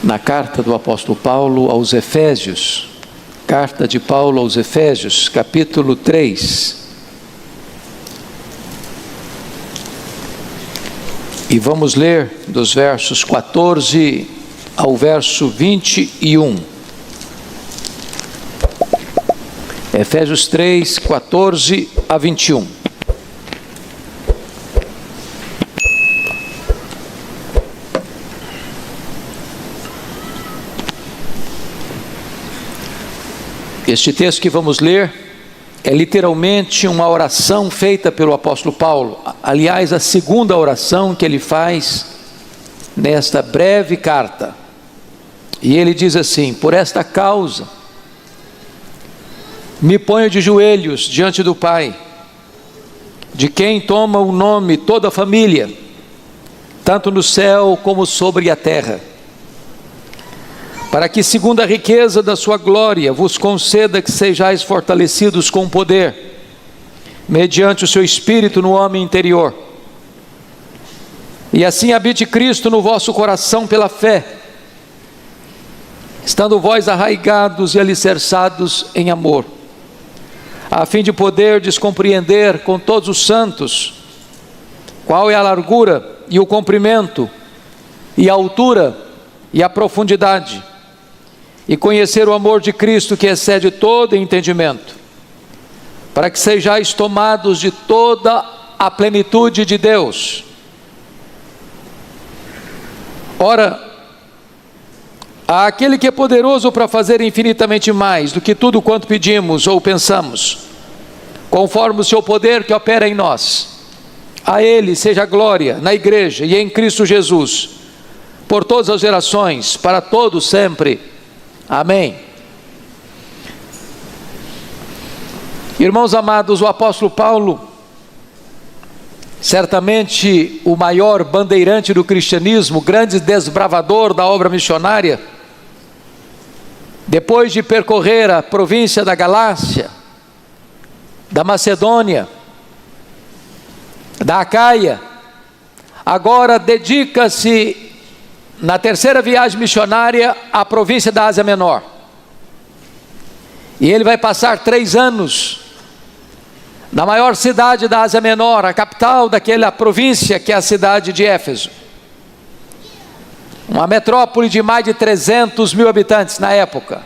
na carta do apóstolo Paulo aos Efésios, carta de Paulo aos Efésios, capítulo 3. E vamos ler dos versos 14 ao verso 21. Efésios 3, 14 a 21. Este texto que vamos ler é literalmente uma oração feita pelo apóstolo Paulo. Aliás, a segunda oração que ele faz nesta breve carta. E ele diz assim: por esta causa me ponho de joelhos diante do Pai, de quem toma o nome toda a família, tanto no céu como sobre a terra, para que, segundo a riqueza da sua glória, vos conceda que sejais fortalecidos com poder, mediante o seu Espírito no homem interior, e assim habite Cristo no vosso coração pela fé, estando vós arraigados e alicerçados em amor, a fim de poderdes compreender com todos os santos qual é a largura e o comprimento, e a altura e a profundidade, e conhecer o amor de Cristo que excede todo entendimento, para que sejais tomados de toda a plenitude de Deus. Ora, àquele que é poderoso para fazer infinitamente mais do que tudo quanto pedimos ou pensamos, conforme o seu poder que opera em nós, a Ele seja a glória na igreja e em Cristo Jesus, por todas as gerações, para todos sempre. Amém. Irmãos amados, o apóstolo Paulo, certamente o maior bandeirante do cristianismo, grande desbravador da obra missionária, depois de percorrer a província da Galácia, da Macedônia, da Acaia, agora dedica-se na terceira viagem missionária à província da Ásia Menor. E ele vai passar 3 anos na maior cidade da Ásia Menor, a capital daquela província, que é a cidade de Éfeso, uma metrópole de mais de 300 mil habitantes na época,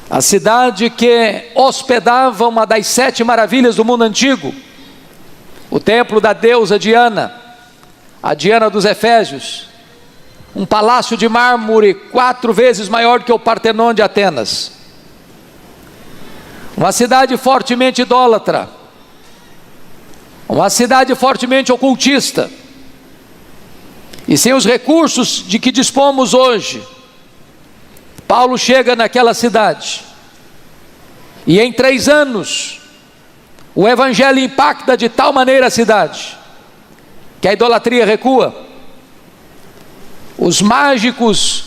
a cidade que hospedava uma das 7 maravilhas do mundo antigo, o templo da deusa Diana, a Diana dos Efésios, um palácio de mármore 4 vezes maior que o Partenon de Atenas, uma cidade fortemente idólatra, uma cidade fortemente ocultista, e sem os recursos de que dispomos hoje, Paulo chega naquela cidade, e em 3 anos, o evangelho impacta de tal maneira a cidade, que a idolatria recua, os mágicos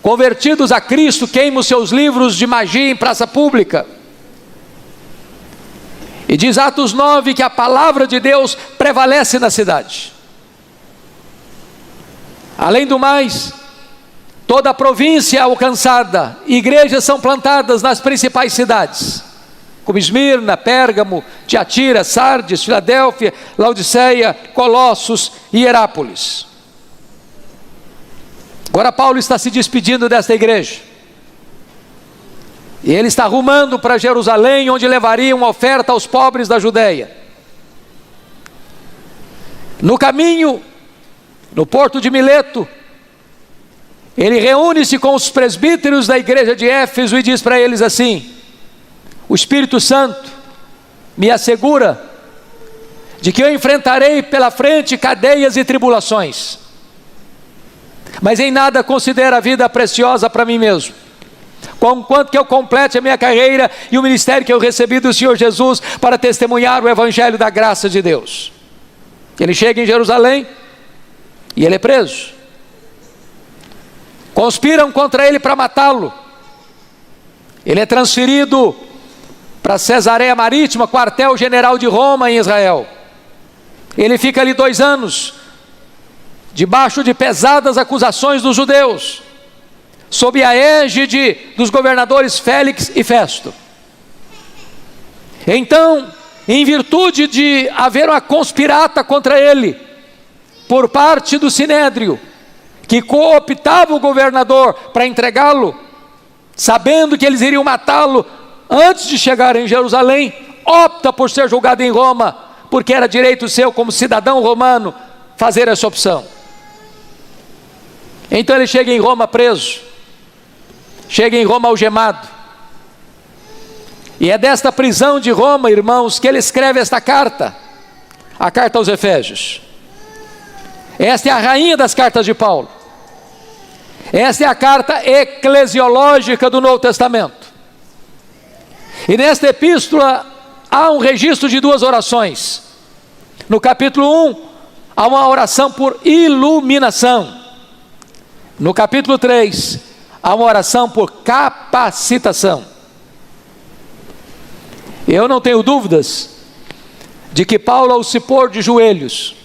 convertidos a Cristo queimam seus livros de magia em praça pública, e diz Atos 9 que a palavra de Deus prevalece na cidade. Além do mais, toda a província é alcançada, igrejas são plantadas nas principais cidades, como Esmirna, Pérgamo, Tiatira, Sardes, Filadélfia, Laodiceia, Colossos e Hierápolis. Agora Paulo está se despedindo desta igreja, e ele está rumando para Jerusalém, onde levaria uma oferta aos pobres da Judeia. No caminho, no porto de Mileto, ele reúne-se com os presbíteros da igreja de Éfeso e diz para eles assim: o Espírito Santo me assegura de que eu enfrentarei pela frente cadeias e tribulações, mas em nada considero a vida preciosa para mim mesmo, conquanto que eu complete a minha carreira e o ministério que eu recebi do Senhor Jesus para testemunhar o evangelho da graça de Deus. Ele chega em Jerusalém e ele é preso. Conspiram contra ele para matá-lo. Ele é transferido para Cesareia Marítima, quartel-general de Roma em Israel. Ele fica ali 2 anos, debaixo de pesadas acusações dos judeus, sob a égide dos governadores Félix e Festo. Então, em virtude de haver uma conspirata contra ele, por parte do Sinédrio, que cooptava o governador para entregá-lo, sabendo que eles iriam matá-lo antes de chegar em Jerusalém, opta por ser julgado em Roma, porque era direito seu como cidadão romano fazer essa opção. Então ele chega em Roma preso, chega em Roma algemado, e é desta prisão de Roma, irmãos, que ele escreve esta carta, a carta aos Efésios. Esta é a rainha das cartas de Paulo. Esta é a carta eclesiológica do Novo Testamento. E nesta epístola há um registro de duas orações. No capítulo 1, há uma oração por iluminação. No capítulo 3, há uma oração por capacitação. Eu não tenho dúvidas de que Paulo, ao se pôr de joelhos,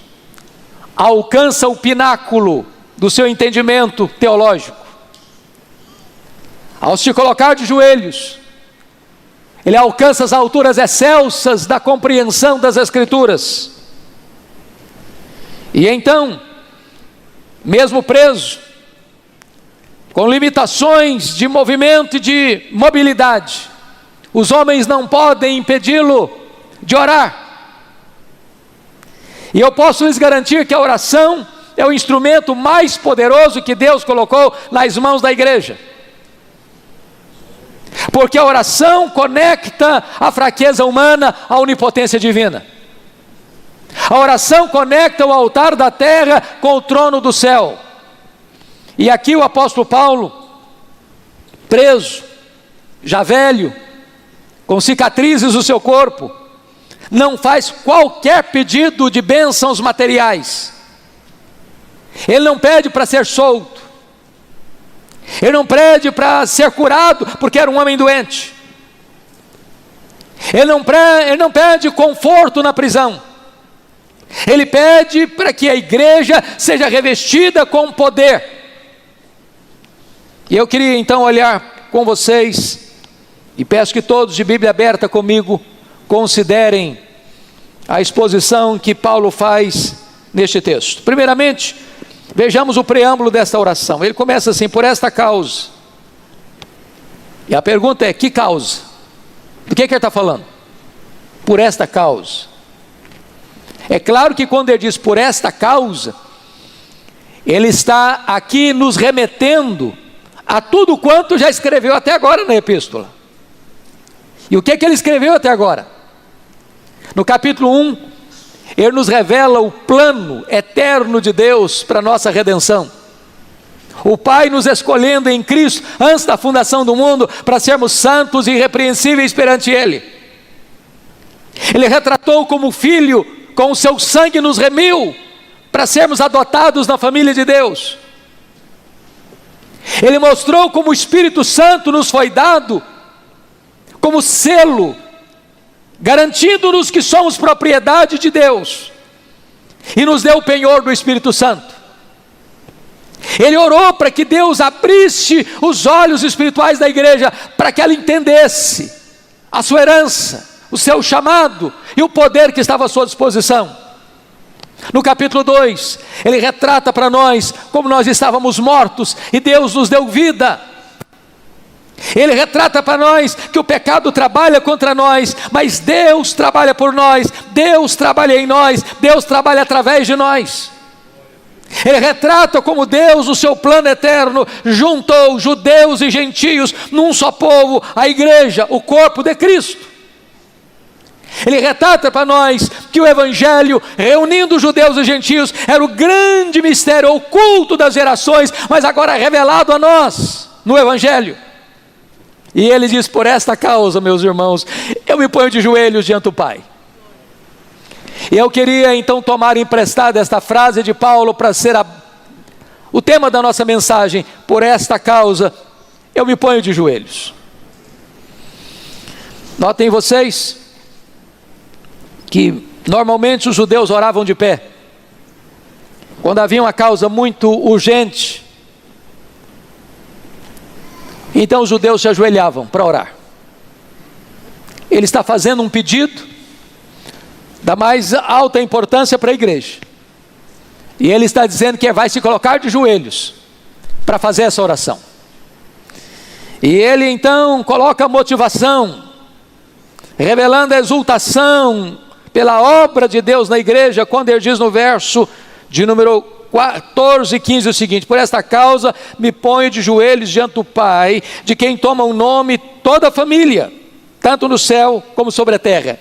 alcança o pináculo do seu entendimento teológico. Ao se colocar de joelhos, ele alcança as alturas excelsas da compreensão das Escrituras. E então, mesmo preso, com limitações de movimento e de mobilidade, os homens não podem impedi-lo de orar. E eu posso lhes garantir que a oração é o instrumento mais poderoso que Deus colocou nas mãos da igreja. Porque a oração conecta a fraqueza humana à onipotência divina. A oração conecta o altar da terra com o trono do céu. E aqui o apóstolo Paulo, preso, já velho, com cicatrizes no seu corpo, não faz qualquer pedido de bênçãos materiais. Ele não pede para ser solto. Ele não pede para ser curado, porque era um homem doente. Ele não pede conforto na prisão. Ele pede para que a igreja seja revestida com poder. E eu queria então olhar com vocês, e peço que todos de Bíblia aberta comigo considerem a exposição que Paulo faz neste texto. Primeiramente, vejamos o preâmbulo desta oração. Ele começa assim: por esta causa. E a pergunta é: que causa? Do que ele está falando? Por esta causa. É claro que quando ele diz por esta causa, ele está aqui nos remetendo a tudo quanto já escreveu até agora na epístola. E o que ele escreveu até agora? No capítulo 1, ele nos revela o plano eterno de Deus para a nossa redenção. O Pai nos escolhendo em Cristo antes da fundação do mundo para sermos santos e irrepreensíveis perante Ele. Ele retratou como Filho, com o seu sangue nos remiu para sermos adotados na família de Deus. Ele mostrou como o Espírito Santo nos foi dado como selo, garantindo-nos que somos propriedade de Deus, e nos deu o penhor do Espírito Santo. Ele orou para que Deus abrisse os olhos espirituais da igreja, para que ela entendesse a sua herança, o seu chamado e o poder que estava à sua disposição. No capítulo 2, ele retrata para nós como nós estávamos mortos e Deus nos deu vida. Ele retrata para nós que o pecado trabalha contra nós, mas Deus trabalha por nós, Deus trabalha em nós, Deus trabalha através de nós. Ele retrata como Deus, no seu plano eterno, juntou judeus e gentios num só povo, a igreja, o corpo de Cristo. Ele retrata para nós que o Evangelho, reunindo judeus e gentios, era o grande mistério oculto das gerações, mas agora revelado a nós, no Evangelho. E ele diz: por esta causa, meus irmãos, eu me ponho de joelhos diante do Pai. E eu queria então tomar emprestada esta frase de Paulo para ser o tema da nossa mensagem. Por esta causa, eu me ponho de joelhos. Notem vocês que normalmente os judeus oravam de pé. quando havia uma causa muito urgente, então os judeus se ajoelhavam para orar. Ele está fazendo um pedido da mais alta importância para a igreja, e ele está dizendo que vai se colocar de joelhos para fazer essa oração. E ele então coloca a motivação, revelando a exultação pela obra de Deus na igreja, quando ele diz no verso de número 14 e 15 o seguinte: por esta causa me ponho de joelhos diante do Pai, de quem toma o nome toda a família, tanto no céu como sobre a terra.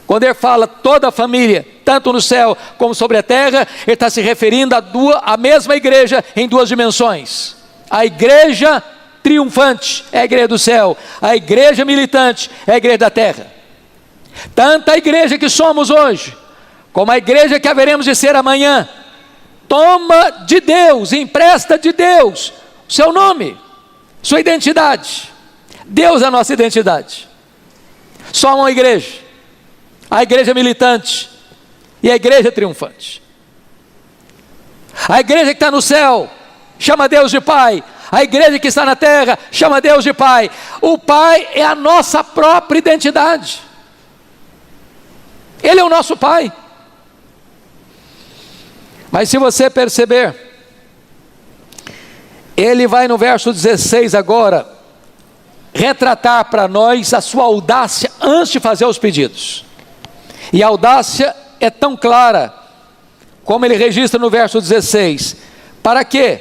Quando ele fala toda a família, tanto no céu como sobre a terra, ele está se referindo à mesma igreja em duas dimensões. A igreja triunfante é a igreja do céu, a igreja militante é a igreja da terra. Tanto a igreja que somos hoje, como a igreja que haveremos de ser amanhã, toma de Deus, empresta de Deus o seu nome, sua identidade. Deus é a nossa identidade. Só uma igreja, a igreja militante e a igreja triunfante. A igreja que está no céu chama Deus de Pai, a igreja que está na terra chama Deus de Pai. O Pai é a nossa própria identidade, Ele é o nosso Pai. Mas se você perceber, ele vai no verso 16 agora retratar para nós a sua audácia antes de fazer os pedidos. E a audácia é tão clara, como ele registra no verso 16: para que,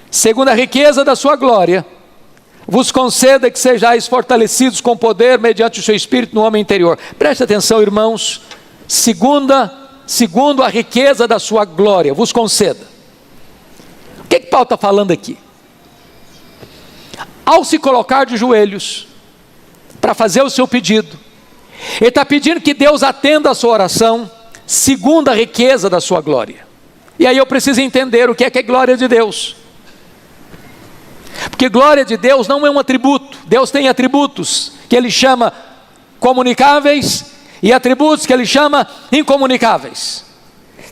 segundo a riqueza da sua glória, vos conceda que sejais fortalecidos com poder mediante o seu Espírito no homem interior. Preste atenção, irmãos. Segundo a riqueza da sua glória, vos conceda. O que Paulo está falando aqui? Ao se colocar de joelhos para fazer o seu pedido, ele está pedindo que Deus atenda a sua oração segundo a riqueza da sua glória. E aí eu preciso entender o que é glória de Deus. Porque glória de Deus não é um atributo. Deus tem atributos que ele chama comunicáveis e atributos que ele chama incomunicáveis.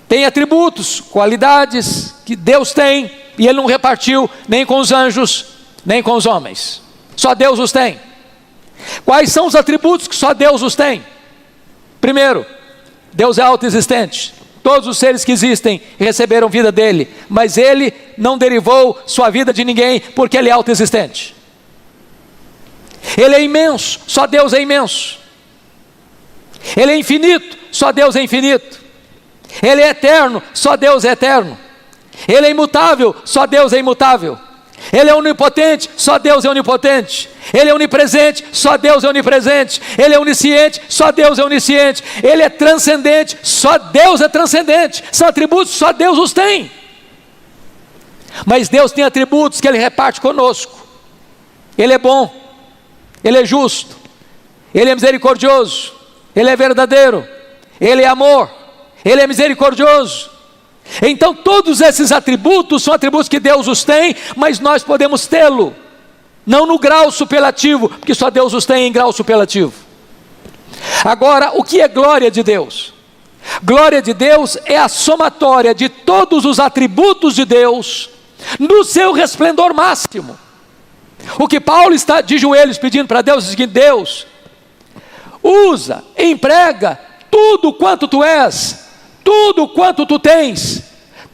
Tem atributos, qualidades que Deus tem, e ele não repartiu nem com os anjos, nem com os homens. Só Deus os tem. Quais são os atributos que só Deus os tem? Primeiro, Deus é autoexistente. Todos os seres que existem receberam vida dele, mas ele não derivou sua vida de ninguém, porque ele é autoexistente. Ele é imenso, só Deus é imenso. Ele é infinito, só Deus é infinito. Ele é eterno, só Deus é eterno. Ele é imutável, só Deus é imutável. Ele é onipotente, só Deus é onipotente. Ele é onipresente, só Deus é onipresente. Ele é onisciente, só Deus é onisciente. Ele é transcendente, só Deus é transcendente. São atributos, só Deus os tem. Mas Deus tem atributos que Ele reparte conosco. Ele é bom, Ele é justo, Ele é misericordioso, Ele é verdadeiro, Ele é amor, Ele é misericordioso. Então todos esses atributos são atributos que Deus os tem, mas nós podemos tê-lo, não no grau superlativo, porque só Deus os tem em grau superlativo. Agora, o que é glória de Deus? Glória de Deus é a somatória de todos os atributos de Deus, no seu resplendor máximo. O que Paulo está de joelhos pedindo para Deus é o seguinte: Deus, usa, emprega tudo quanto tu és, tudo quanto tu tens,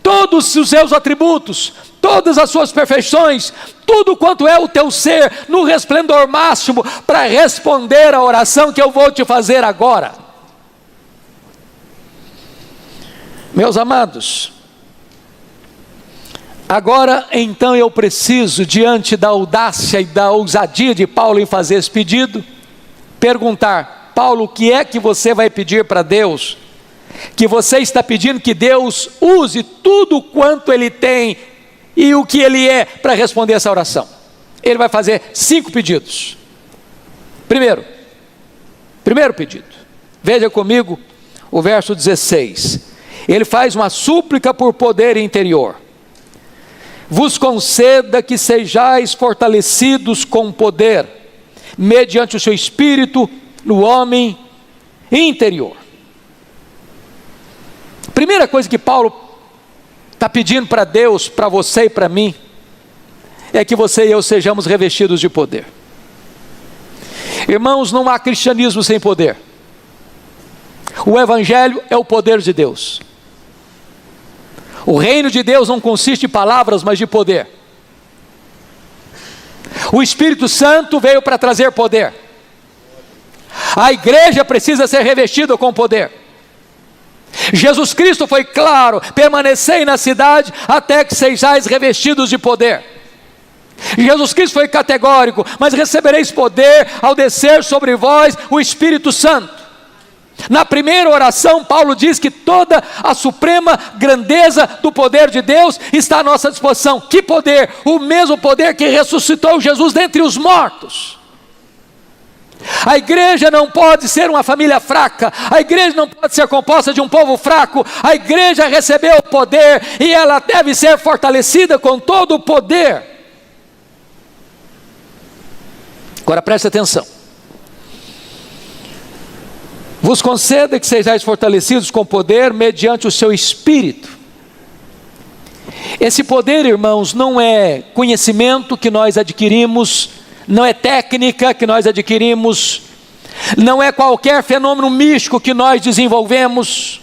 todos os seus atributos, todas as suas perfeições, tudo quanto é o teu ser, no resplendor máximo, para responder à oração que eu vou te fazer agora. Meus amados, agora então eu preciso, diante da audácia e da ousadia de Paulo em fazer esse pedido, perguntar: Paulo, o que é que você vai pedir para Deus? Que você está pedindo que Deus use tudo quanto Ele tem e o que Ele é para responder essa oração. Ele vai fazer 5 pedidos. Primeiro pedido, veja comigo o verso 16. Ele faz uma súplica por poder interior: vos conceda que sejais fortalecidos com poder, mediante o seu Espírito, no homem interior. Primeira coisa que Paulo está pedindo para Deus, para você e para mim, é que você e eu sejamos revestidos de poder. Irmãos, não há cristianismo sem poder. O Evangelho é o poder de Deus. O reino de Deus não consiste em palavras, mas de poder. O Espírito Santo veio para trazer poder. A igreja precisa ser revestida com poder. Jesus Cristo foi claro: permanecei na cidade até que sejais revestidos de poder. Jesus Cristo foi categórico: mas recebereis poder ao descer sobre vós o Espírito Santo. Na primeira oração, Paulo diz que toda a suprema grandeza do poder de Deus está à nossa disposição. Que poder? O mesmo poder que ressuscitou Jesus dentre os mortos. A igreja não pode ser uma família fraca, a igreja não pode ser composta de um povo fraco. A igreja recebeu o poder e ela deve ser fortalecida com todo o poder. Agora preste atenção: vos conceda que sejais fortalecidos com poder mediante o seu Espírito. Esse poder, irmãos, não é conhecimento que nós adquirimos, não é técnica que nós adquirimos, não é qualquer fenômeno místico que nós desenvolvemos.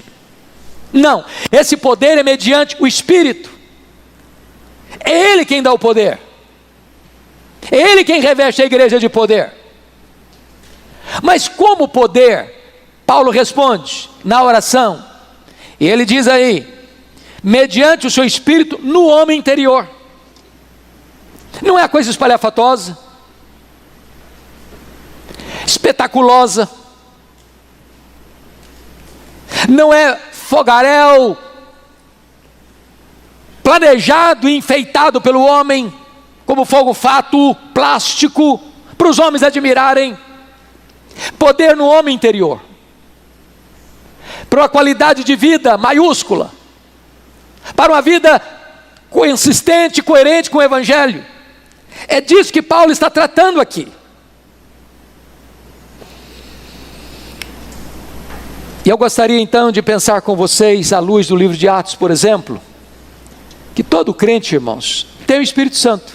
Não, esse poder é mediante o Espírito. É Ele quem dá o poder. É Ele quem reveste a igreja de poder. Mas como poder? Paulo responde na oração, e ele diz aí: mediante o seu Espírito no homem interior. Não é coisa espalhafatosa, espetaculosa, não é fogaréu planejado e enfeitado pelo homem, como fogo fato, plástico, para os homens admirarem. Poder no homem interior, para uma qualidade de vida maiúscula, para uma vida consistente, coerente com o Evangelho. É disso que Paulo está tratando aqui. E eu gostaria então de pensar com vocês, à luz do livro de Atos, por exemplo, que todo crente, irmãos, tem o Espírito Santo.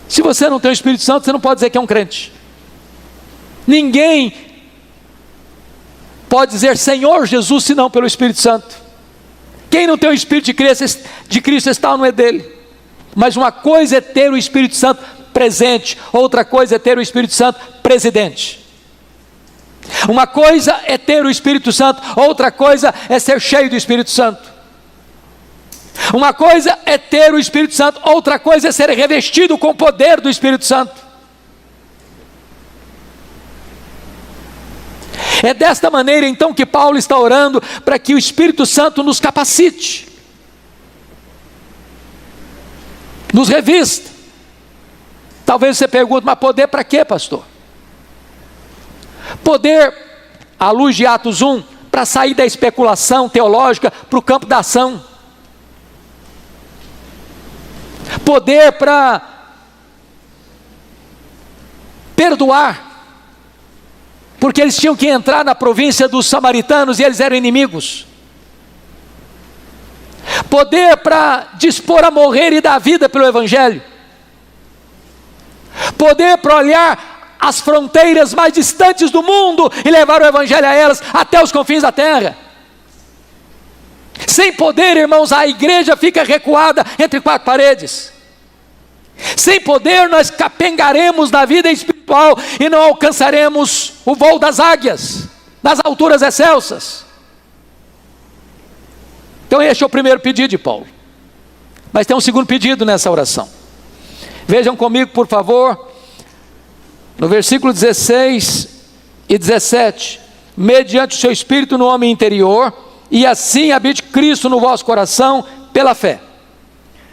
Se você não tem o Espírito Santo, você não pode dizer que é um crente. Ninguém pode dizer Senhor Jesus senão pelo Espírito Santo. Quem não tem o Espírito de Cristo está não é dele. Mas uma coisa é ter o Espírito Santo presente, outra coisa é ter o Espírito Santo presidente. Uma coisa é ter o Espírito Santo, outra coisa é ser cheio do Espírito Santo. Uma coisa é ter o Espírito Santo, outra coisa é ser revestido com o poder do Espírito Santo. É desta maneira então que Paulo está orando para que o Espírito Santo nos capacite, nos revista. Talvez você pergunte: mas poder para quê, pastor? Poder, à luz de Atos 1, para sair da especulação teológica para o campo da ação. Poder para perdoar, porque eles tinham que entrar na província dos samaritanos e eles eram inimigos. Poder para dispor a morrer e dar vida pelo Evangelho. Poder para olhar as fronteiras mais distantes do mundo e levar o Evangelho a elas até os confins da terra. Sem poder, irmãos, a igreja fica recuada entre quatro paredes. Sem poder nós capengaremos na vida espiritual e não alcançaremos o voo das águias, nas alturas excelsas. Então este é o primeiro pedido de Paulo. Mas tem um segundo pedido nessa oração. Vejam comigo, por favor, no versículo 16 e 17. Mediante o seu Espírito no homem interior, e assim habite Cristo no vosso coração pela fé.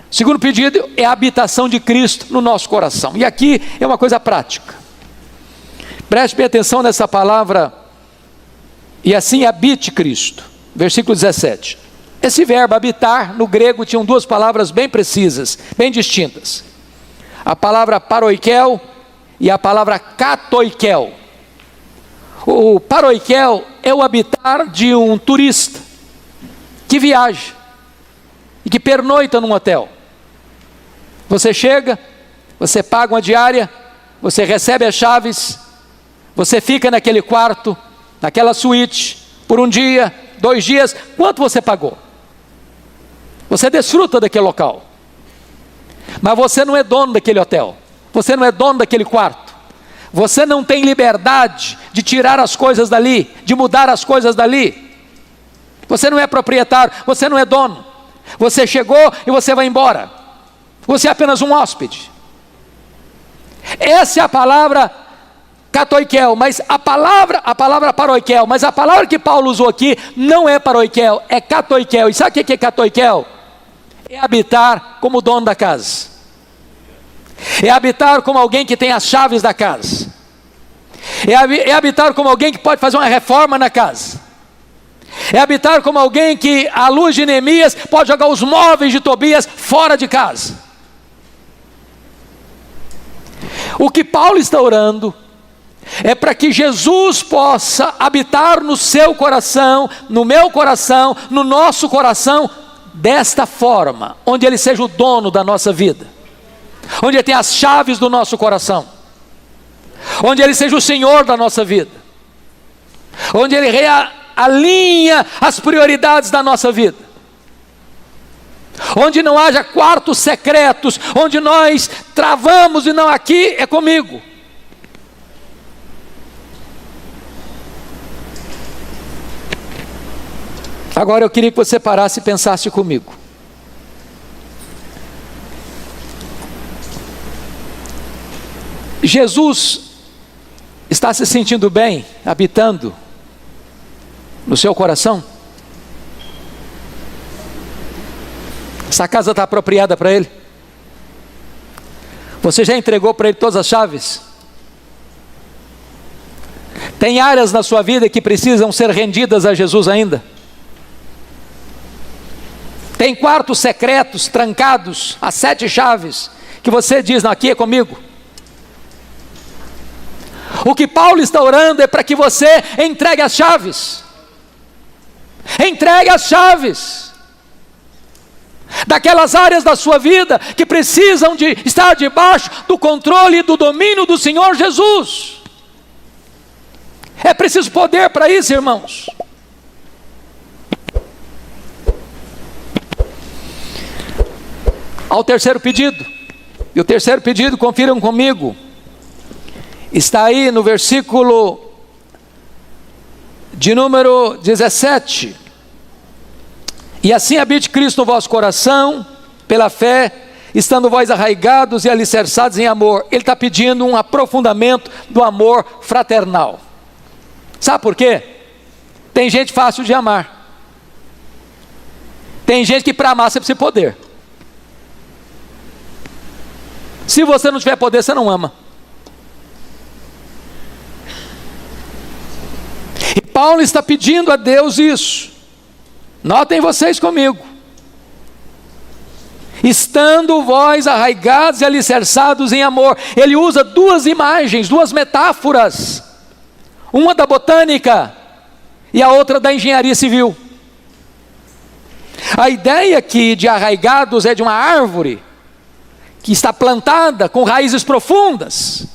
O segundo pedido é a habitação de Cristo no nosso coração. E aqui é uma coisa prática. Preste bem atenção nessa palavra, e assim habite Cristo. Versículo 17. Esse verbo habitar, no grego, tinham duas palavras bem precisas, bem distintas. A palavra paroikel e a palavra katoikel. O paroikel é o habitar de um turista que viaja. e que pernoita num hotel. Você chega, você paga uma diária, você recebe as chaves, você fica naquele quarto, naquela suíte, por um dia, 2 dias, quanto você pagou? Você desfruta daquele local, mas você não é dono daquele hotel, você não é dono daquele quarto, você não tem liberdade de tirar as coisas dali, de mudar as coisas dali, você não é proprietário, você não é dono, você chegou e você vai embora, você é apenas um hóspede. Essa é a palavra katoikel, mas a palavra paroikel, mas a palavra que Paulo usou aqui não é paroikel, é katoikel. E sabe o que é katoikel? É habitar como dono da casa, é habitar como alguém que tem as chaves da casa, é habitar como alguém que pode fazer uma reforma na casa, é habitar como alguém que, à luz de Neemias, pode jogar os móveis de Tobias fora de casa. O que Paulo está orando é para que Jesus possa habitar no seu coração, no meu coração, no nosso coração, desta forma, onde Ele seja o dono da nossa vida, onde Ele tenha as chaves do nosso coração, onde Ele seja o Senhor da nossa vida, onde Ele realinha as prioridades da nossa vida, onde não haja quartos secretos, onde nós travamos e não, aqui é comigo. Agora eu queria que você parasse e pensasse comigo. Jesus está se sentindo bem, habitando no seu coração? Essa casa está apropriada para Ele? Você já entregou para Ele todas as chaves? Tem áreas na sua vida que precisam ser rendidas a Jesus ainda? Tem quartos secretos, trancados, as 7 chaves, que você diz, não, aqui é comigo? O que Paulo está orando é para que você entregue as chaves. Entregue as chaves daquelas áreas da sua vida que precisam de estar debaixo do controle e do domínio do Senhor Jesus. É preciso poder para isso, irmãos. Ao terceiro pedido, e o terceiro pedido, confiram comigo, está aí no versículo de número 17. E assim habite Cristo no vosso coração, pela fé, estando vós arraigados e alicerçados em amor. Ele está pedindo um aprofundamento do amor fraternal. Sabe por quê? Tem gente fácil de amar. Tem gente que para amar você precisa de poder. Se você não tiver poder, você não ama. E Paulo está pedindo a Deus isso. Notem vocês comigo. Estando vós arraigados e alicerçados em amor. Ele usa 2 imagens, 2 metáforas. Uma da botânica e a outra da engenharia civil. A ideia aqui de arraigados é de uma árvore que está plantada com raízes profundas,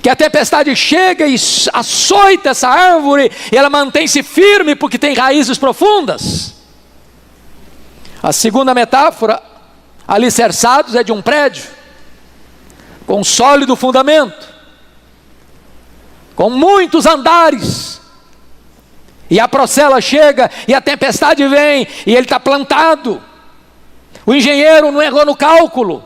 que a tempestade chega e açoita essa árvore, e ela mantém-se firme porque tem raízes profundas. A segunda metáfora, alicerçados, é de um prédio com um sólido fundamento, com muitos andares, e a procela chega e a tempestade vem e ele está plantado. O engenheiro não errou no cálculo,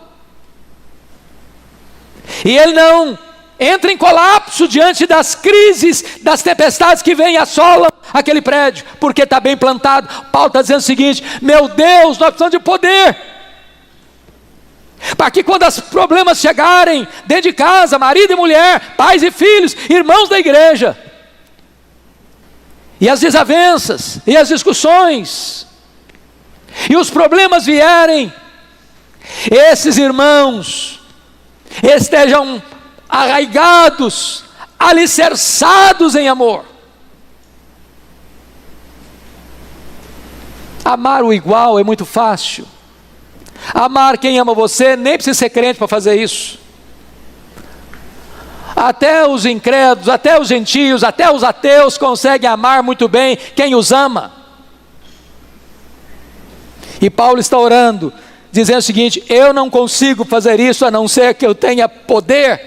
e ele não entra em colapso diante das crises, das tempestades que vêm e assolam aquele prédio, porque está bem plantado. Paulo está dizendo o seguinte: meu Deus, nós precisamos de poder, para que quando os problemas chegarem dentro de casa, marido e mulher, pais e filhos, irmãos da igreja, e as desavenças, e as discussões, e os problemas vierem, esses irmãos estejam arraigados, alicerçados em amor. Amar o igual é muito fácil. Amar quem ama você, nem precisa ser crente para fazer isso. Até os incrédulos, até os gentios, até os ateus conseguem amar muito bem quem os ama. E Paulo está orando, dizendo o seguinte: eu não consigo fazer isso a não ser que eu tenha poder,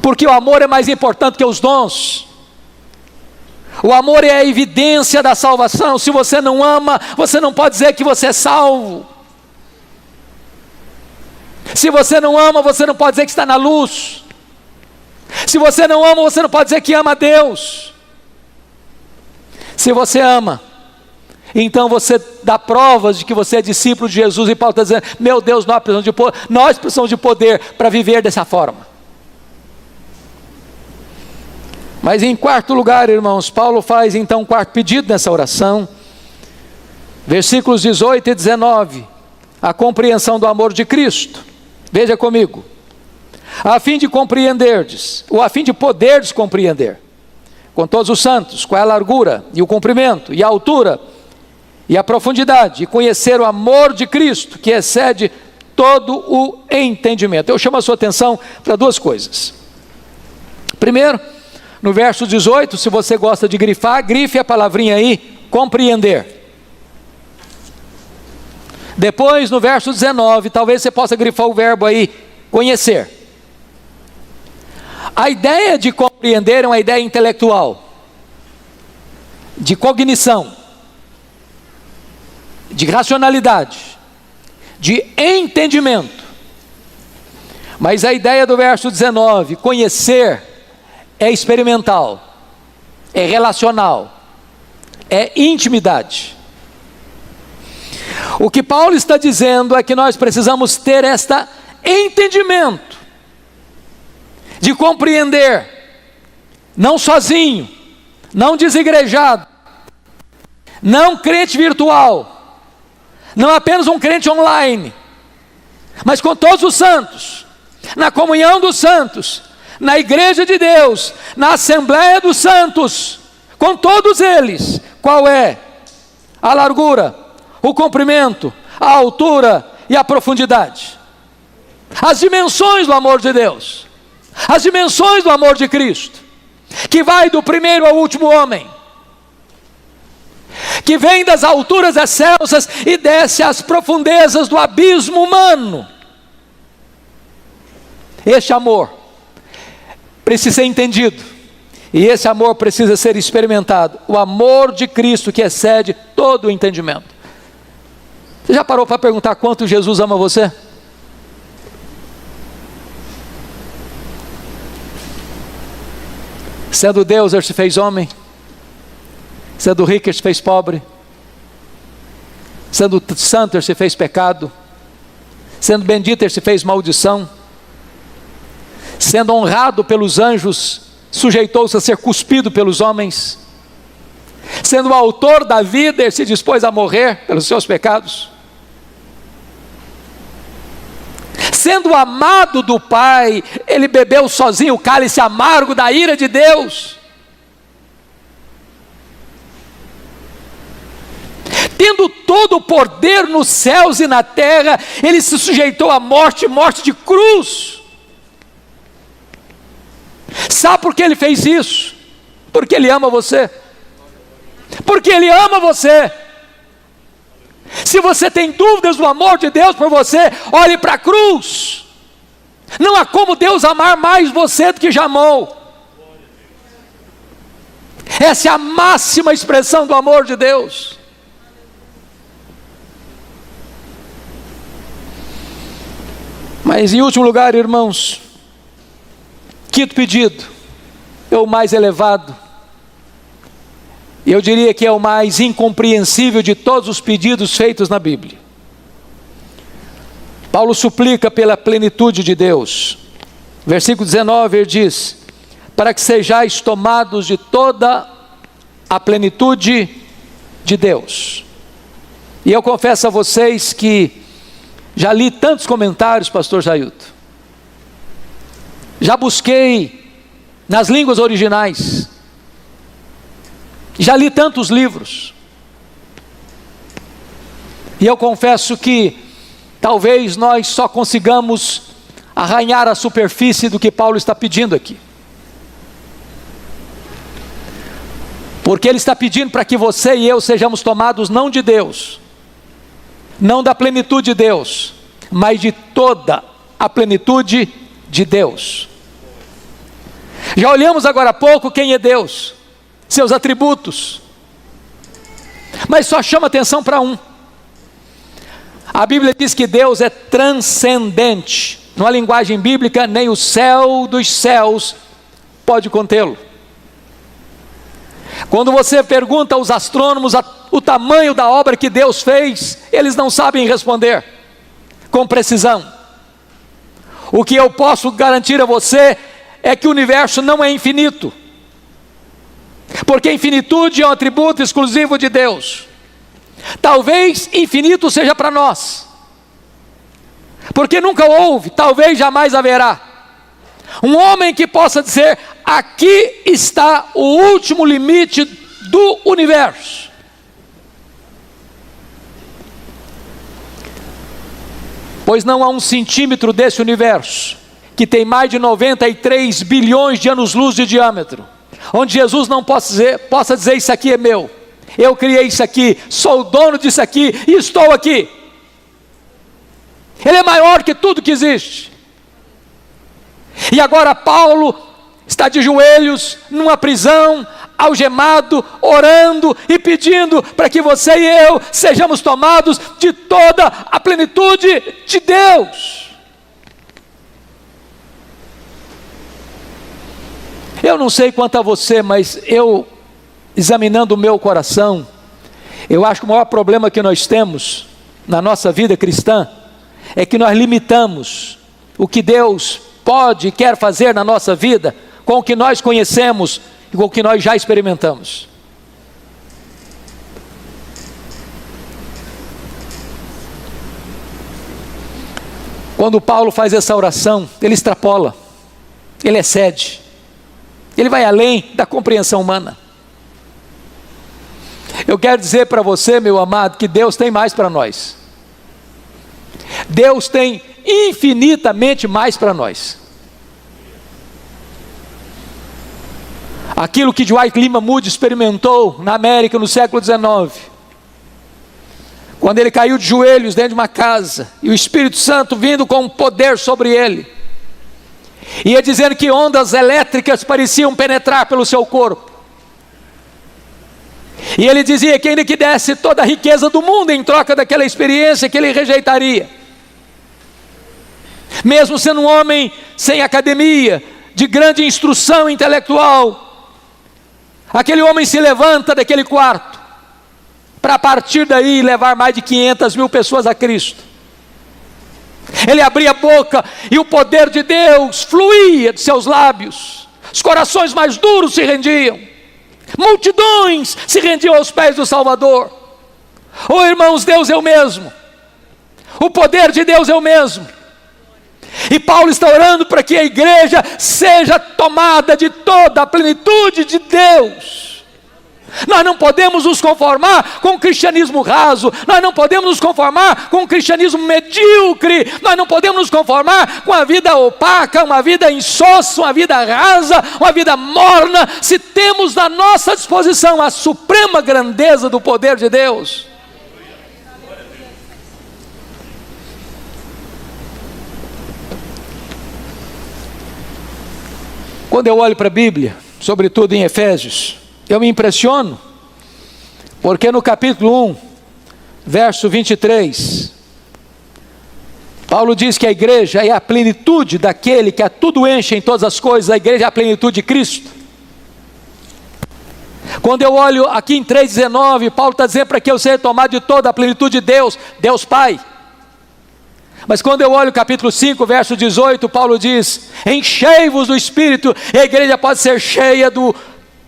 porque o amor é mais importante que os dons. O amor é a evidência da salvação. Se você não ama, você não pode dizer que você é salvo. Se você não ama, você não pode dizer que está na luz. Se você não ama, você não pode dizer que ama a Deus. Se você ama, então você dá provas de que você é discípulo de Jesus. E Paulo está dizendo: meu Deus, nós precisamos de poder para viver dessa forma. Mas em quarto lugar, irmãos, Paulo faz então um quarto pedido nessa oração. Versículos 18 e 19. A compreensão do amor de Cristo. Veja comigo. A fim de compreenderdes, ou a fim de poderdes compreender, com todos os santos, qual é a largura, e o comprimento, e a altura, e a profundidade, e conhecer o amor de Cristo, que excede todo o entendimento. Eu chamo a sua atenção para duas coisas. Primeiro, no verso 18, se você gosta de grifar, grife a palavrinha aí, compreender. Depois, no verso 19, talvez você possa grifar o verbo aí, conhecer. A ideia de compreender é uma ideia intelectual, de cognição, de racionalidade, de entendimento. Mas a ideia do verso 19, conhecer, é experimental, é relacional, é intimidade. O que Paulo está dizendo é que nós precisamos ter este entendimento, de compreender, não sozinho, não desigrejado, não crente virtual, não apenas um crente online, mas com todos os santos, na comunhão dos santos, na igreja de Deus, na assembleia dos santos, com todos eles. Qual é a largura, o comprimento, a altura e a profundidade? As dimensões do amor de Deus, as dimensões do amor de Cristo, que vai do primeiro ao último homem, que vem das alturas excelsas e desce às profundezas do abismo humano. Este amor precisa ser entendido, e esse amor precisa ser experimentado. O amor de Cristo que excede todo o entendimento. Você já parou para perguntar quanto Jesus ama você? Sendo Deus, ele se fez homem. Sendo rico, ele se fez pobre. Sendo santo, ele se fez pecado. Sendo bendito, ele se fez maldição. Sendo honrado pelos anjos, sujeitou-se a ser cuspido pelos homens. Sendo o autor da vida, ele se dispôs a morrer pelos seus pecados. Sendo amado do Pai, ele bebeu sozinho o cálice amargo da ira de Deus. Tendo todo o poder nos céus e na terra, ele se sujeitou à morte, morte de cruz. Sabe por que ele fez isso? Porque ele ama você. Porque ele ama você. Se você tem dúvidas do amor de Deus por você, olhe para a cruz. Não há como Deus amar mais você do que já amou. Essa é a máxima expressão do amor de Deus. Mas em último lugar, irmãos, quinto pedido, é o mais elevado. Eu diria que é o mais incompreensível de todos os pedidos feitos na Bíblia. Paulo suplica pela plenitude de Deus. Versículo 19, ele diz: para que sejais tomados de toda a plenitude de Deus. E eu confesso a vocês que já li tantos comentários, pastor Jailton. Já busquei nas línguas originais. Já li tantos livros. E eu confesso que talvez nós só consigamos arranhar a superfície do que Paulo está pedindo aqui. Porque ele está pedindo para que você e eu sejamos tomados não de Deus, não da plenitude de Deus, mas de toda a plenitude de Deus. Já olhamos agora há pouco quem é Deus, seus atributos, mas só chama atenção para um. A Bíblia diz que Deus é transcendente. Numa linguagem bíblica, nem o céu dos céus pode contê-lo. Quando você pergunta aos astrônomos o tamanho da obra que Deus fez, eles não sabem responder com precisão. O que eu posso garantir a você é que o universo não é infinito, porque infinitude é um atributo exclusivo de Deus. Talvez infinito seja para nós, porque nunca houve, talvez jamais haverá um homem que possa dizer: aqui está o último limite do universo. Pois não há um centímetro desse universo, que tem mais de 93 bilhões de anos-luz de diâmetro, onde Jesus não possa dizer: isso aqui é meu, eu criei isso aqui, sou o dono disso aqui e estou aqui. Ele é maior que tudo que existe. E agora Paulo está de joelhos numa prisão, algemado, orando e pedindo para que você e eu sejamos tomados de toda a plenitude de Deus. Eu não sei quanto a você, mas eu, examinando o meu coração, eu acho que o maior problema que nós temos na nossa vida cristã é que nós limitamos o que Deus pode e quer fazer na nossa vida com o que nós conhecemos e com o que nós já experimentamos. Quando Paulo faz essa oração, ele extrapola, ele excede, ele vai além da compreensão humana. Eu quero dizer para você, meu amado, que Deus tem mais para nós. Deus tem infinitamente mais para nós. Aquilo que Dwight Lyman Moody experimentou na América no século XIX, quando ele caiu de joelhos dentro de uma casa, e o Espírito Santo vindo com poder sobre ele, ia dizendo que ondas elétricas pareciam penetrar pelo seu corpo, e ele dizia que ainda que desse toda a riqueza do mundo em troca daquela experiência, que ele rejeitaria. Mesmo sendo um homem sem academia, de grande instrução intelectual, aquele homem se levanta daquele quarto, para a partir daí levar mais de 500 mil pessoas a Cristo. Ele abria a boca e o poder de Deus fluía de seus lábios, os corações mais duros se rendiam, multidões se rendiam aos pés do Salvador. Oh irmãos, Deus é o mesmo, o poder de Deus é o mesmo. E Paulo está orando para que a igreja seja tomada de toda a plenitude de Deus. Nós não podemos nos conformar com o cristianismo raso, nós não podemos nos conformar com o cristianismo medíocre, nós não podemos nos conformar com a vida opaca, uma vida insossa, uma vida rasa, uma vida morna, se temos à nossa disposição a suprema grandeza do poder de Deus. Quando eu olho para a Bíblia, sobretudo em Efésios, eu me impressiono, porque no capítulo 1, verso 23, Paulo diz que a igreja é a plenitude daquele que a tudo enche em todas as coisas. A igreja é a plenitude de Cristo. Quando eu olho aqui em 3,19, Paulo está dizendo para que eu seja tomado de toda a plenitude de Deus, Deus Pai. Mas quando eu olho o capítulo 5, verso 18, Paulo diz: enchei-vos do Espírito. E a igreja pode ser cheia do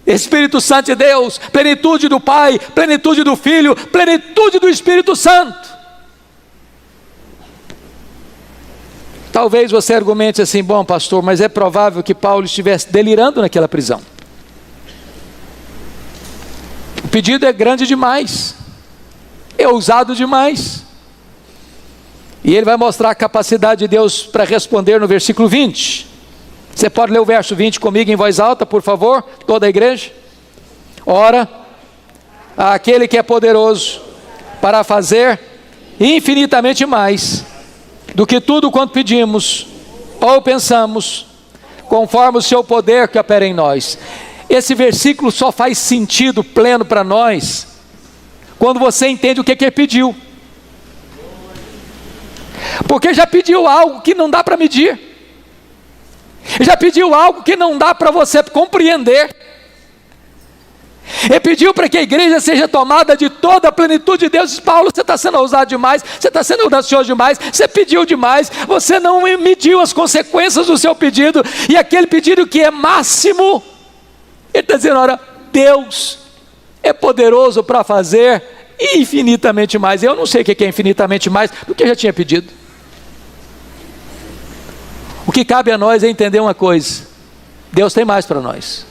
Espírito Santo de Deus, plenitude do Pai, plenitude do Filho, plenitude do Espírito Santo. Talvez você argumente assim: bom pastor, mas é provável que Paulo estivesse delirando naquela prisão. O pedido é grande demais, é ousado demais. E ele vai mostrar a capacidade de Deus para responder no versículo 20. Você pode ler o verso 20 comigo em voz alta, por favor, toda a igreja? Ora, aquele que é poderoso para fazer infinitamente mais do que tudo quanto pedimos ou pensamos, conforme o seu poder que opera em nós. Esse versículo só faz sentido pleno para nós quando você entende o que ele pediu. Porque já pediu algo que não dá para medir, já pediu algo que não dá para você compreender. Ele pediu para que a igreja seja tomada de toda a plenitude de Deus. Paulo, você está sendo ousado demais, você está sendo audacioso demais, você pediu demais, você não mediu as consequências do seu pedido, e aquele pedido que é máximo, ele está dizendo: ora, Deus é poderoso para fazer infinitamente mais. Eu não sei o que é infinitamente mais do que eu já tinha pedido. O que cabe a nós é entender uma coisa: Deus tem mais para nós.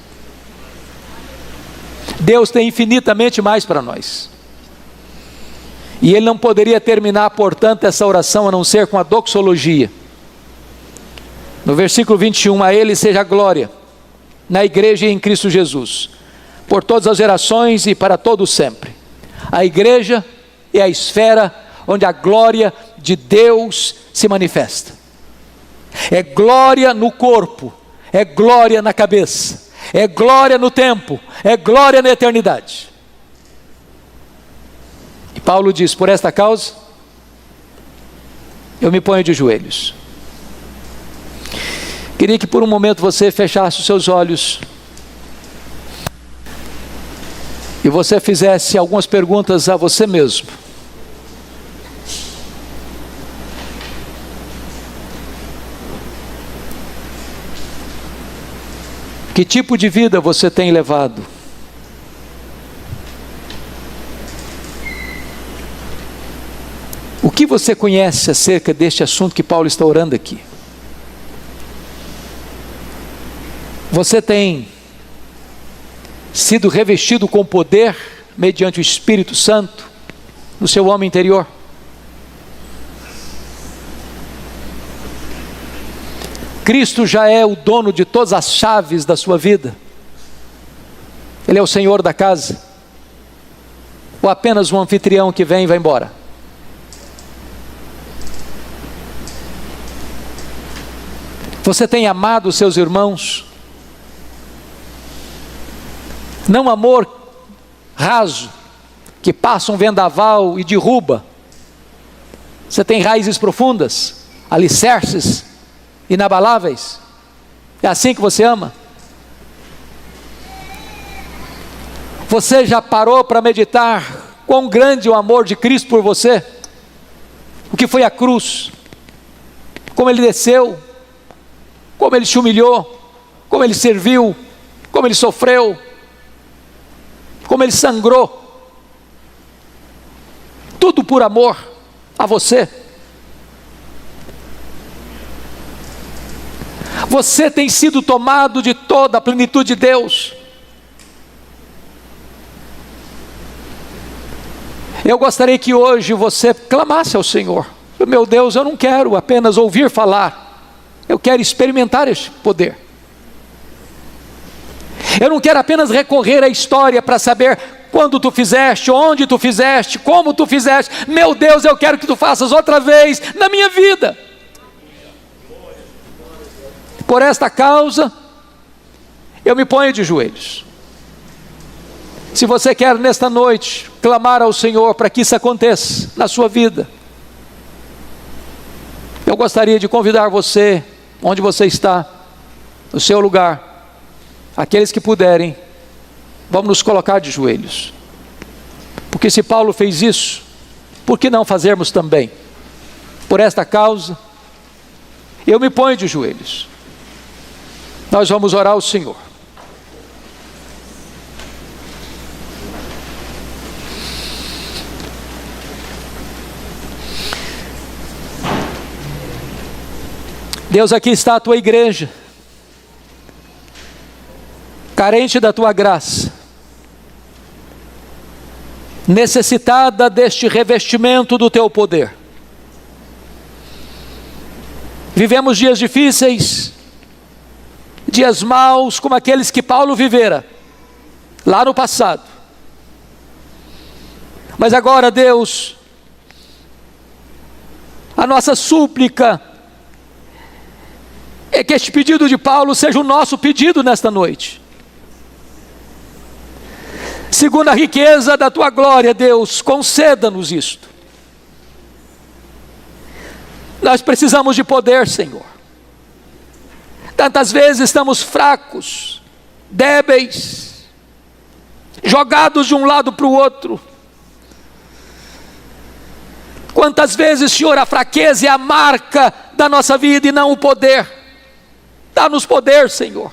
Deus tem infinitamente mais para nós. E ele não poderia terminar, portanto, essa oração a não ser com a doxologia. No versículo 21, a ele seja a glória na igreja e em Cristo Jesus, por todas as gerações e para todo sempre. A igreja é a esfera onde a glória de Deus se manifesta. É glória no corpo, é glória na cabeça, é glória no tempo, é glória na eternidade. E Paulo diz: por esta causa eu me ponho de joelhos. Queria que por um momento você fechasse os seus olhos e você fizesse algumas perguntas a você mesmo. Que tipo de vida você tem levado? O que você conhece acerca deste assunto que Paulo está orando aqui? Você tem sido revestido com poder mediante o Espírito Santo no seu homem interior? Cristo já é o dono de todas as chaves da sua vida? Ele é o Senhor da casa? Ou apenas um anfitrião que vem e vai embora? Você tem amado os seus irmãos? Não amor raso, que passa um vendaval e derruba. Você tem raízes profundas, alicerces inabaláveis. É assim que você ama? Você já parou para meditar quão grande é o amor de Cristo por você? O que foi a cruz? Como ele desceu? Como ele te humilhou? Como ele serviu? Como ele sofreu? Como ele sangrou? Tudo por amor a você. Você tem sido tomado de toda a plenitude de Deus. Eu gostaria que hoje você clamasse ao Senhor: meu Deus, eu não quero apenas ouvir falar, eu quero experimentar este poder. Eu não quero apenas recorrer à história para saber quando tu fizeste, onde tu fizeste, como tu fizeste. Meu Deus, eu quero que tu faças outra vez na minha vida. Por esta causa, eu me ponho de joelhos. Se você quer nesta noite clamar ao Senhor para que isso aconteça na sua vida, eu gostaria de convidar você, onde você está, no seu lugar, aqueles que puderem, vamos nos colocar de joelhos. Porque se Paulo fez isso, por que não fazermos também? Por esta causa, eu me ponho de joelhos. Nós vamos orar ao Senhor. Deus, aqui está a tua igreja, carente da tua graça, necessitada deste revestimento do teu poder. Vivemos dias difíceis, dias maus, como aqueles que Paulo vivera lá no passado. Mas agora, Deus, a nossa súplica é que este pedido de Paulo seja o nosso pedido nesta noite. Segundo a riqueza da tua glória, Deus, conceda-nos isto. Nós precisamos de poder, Senhor. Tantas vezes estamos fracos, débeis, jogados de um lado para o outro. Quantas vezes, Senhor, a fraqueza é a marca da nossa vida e não o poder. Dá-nos poder, Senhor.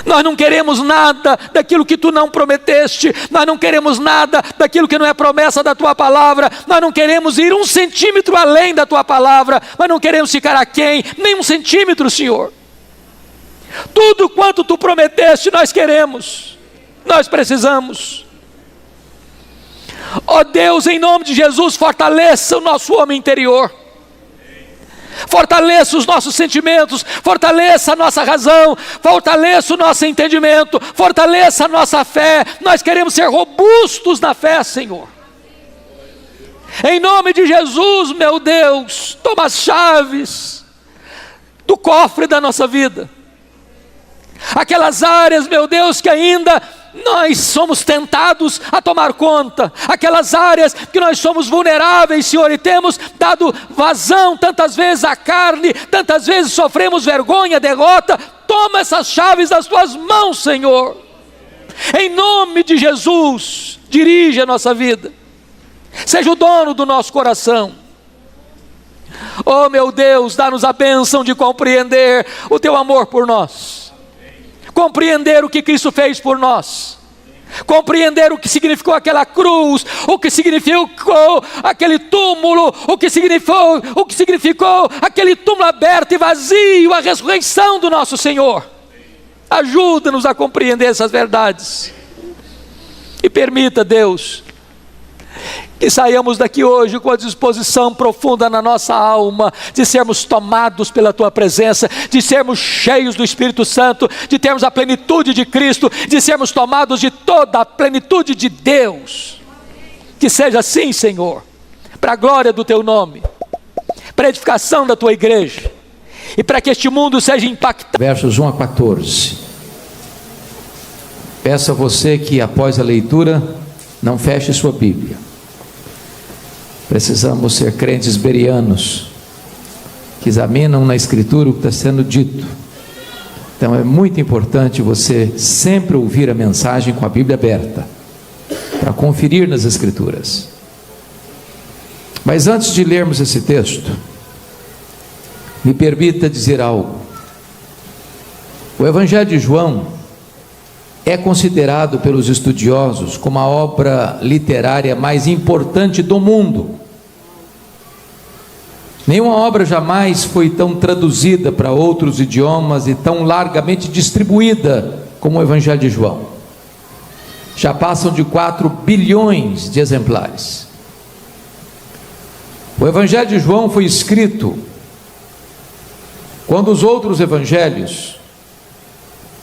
Nós não queremos nada daquilo que Tu não prometeste, nós não queremos nada daquilo que não é promessa da Tua palavra, nós não queremos ir 1 centímetro além da Tua palavra, nós não queremos ficar aquém, nem 1 centímetro, Senhor. Tudo quanto Tu prometeste nós queremos, nós precisamos. Ó Deus, em nome de Jesus, fortaleça o nosso homem interior. Fortaleça os nossos sentimentos, fortaleça a nossa razão, fortaleça o nosso entendimento, fortaleça a nossa fé. Nós queremos ser robustos na fé, Senhor. Em nome de Jesus, meu Deus, toma as chaves do cofre da nossa vida. Aquelas áreas, meu Deus, que ainda nós somos tentados a tomar conta, aquelas áreas que nós somos vulneráveis, Senhor, e temos dado vazão tantas vezes à carne, tantas vezes sofremos vergonha, derrota. Toma essas chaves das Tuas mãos, Senhor, em nome de Jesus. Dirige a nossa vida, seja o dono do nosso coração. Oh meu Deus, dá-nos a bênção de compreender o Teu amor por nós, compreender o que Cristo fez por nós, compreender o que significou aquela cruz, o que significou aquele túmulo, o que significou aquele túmulo aberto e vazio, a ressurreição do nosso Senhor. Ajuda-nos a compreender essas verdades e permita, Deus, que saiamos daqui hoje com a disposição profunda na nossa alma, de sermos tomados pela Tua presença, de sermos cheios do Espírito Santo, de termos a plenitude de Cristo, de sermos tomados de toda a plenitude de Deus. Que seja assim, Senhor, para a glória do Teu nome, para a edificação da Tua igreja, e para que este mundo seja impactado. Versos 1 a 14. Peço a você que após a leitura não feche sua Bíblia. Precisamos ser crentes bereanos, que examinam na Escritura o que está sendo dito. Então é muito importante você sempre ouvir a mensagem com a Bíblia aberta, para conferir nas Escrituras. Mas antes de lermos esse texto, me permita dizer algo. O Evangelho de João é considerado pelos estudiosos como a obra literária mais importante do mundo. Nenhuma obra jamais foi tão traduzida para outros idiomas e tão largamente distribuída como o Evangelho de João. Já passam de 4 bilhões de exemplares. O Evangelho de João foi escrito quando os outros evangelhos,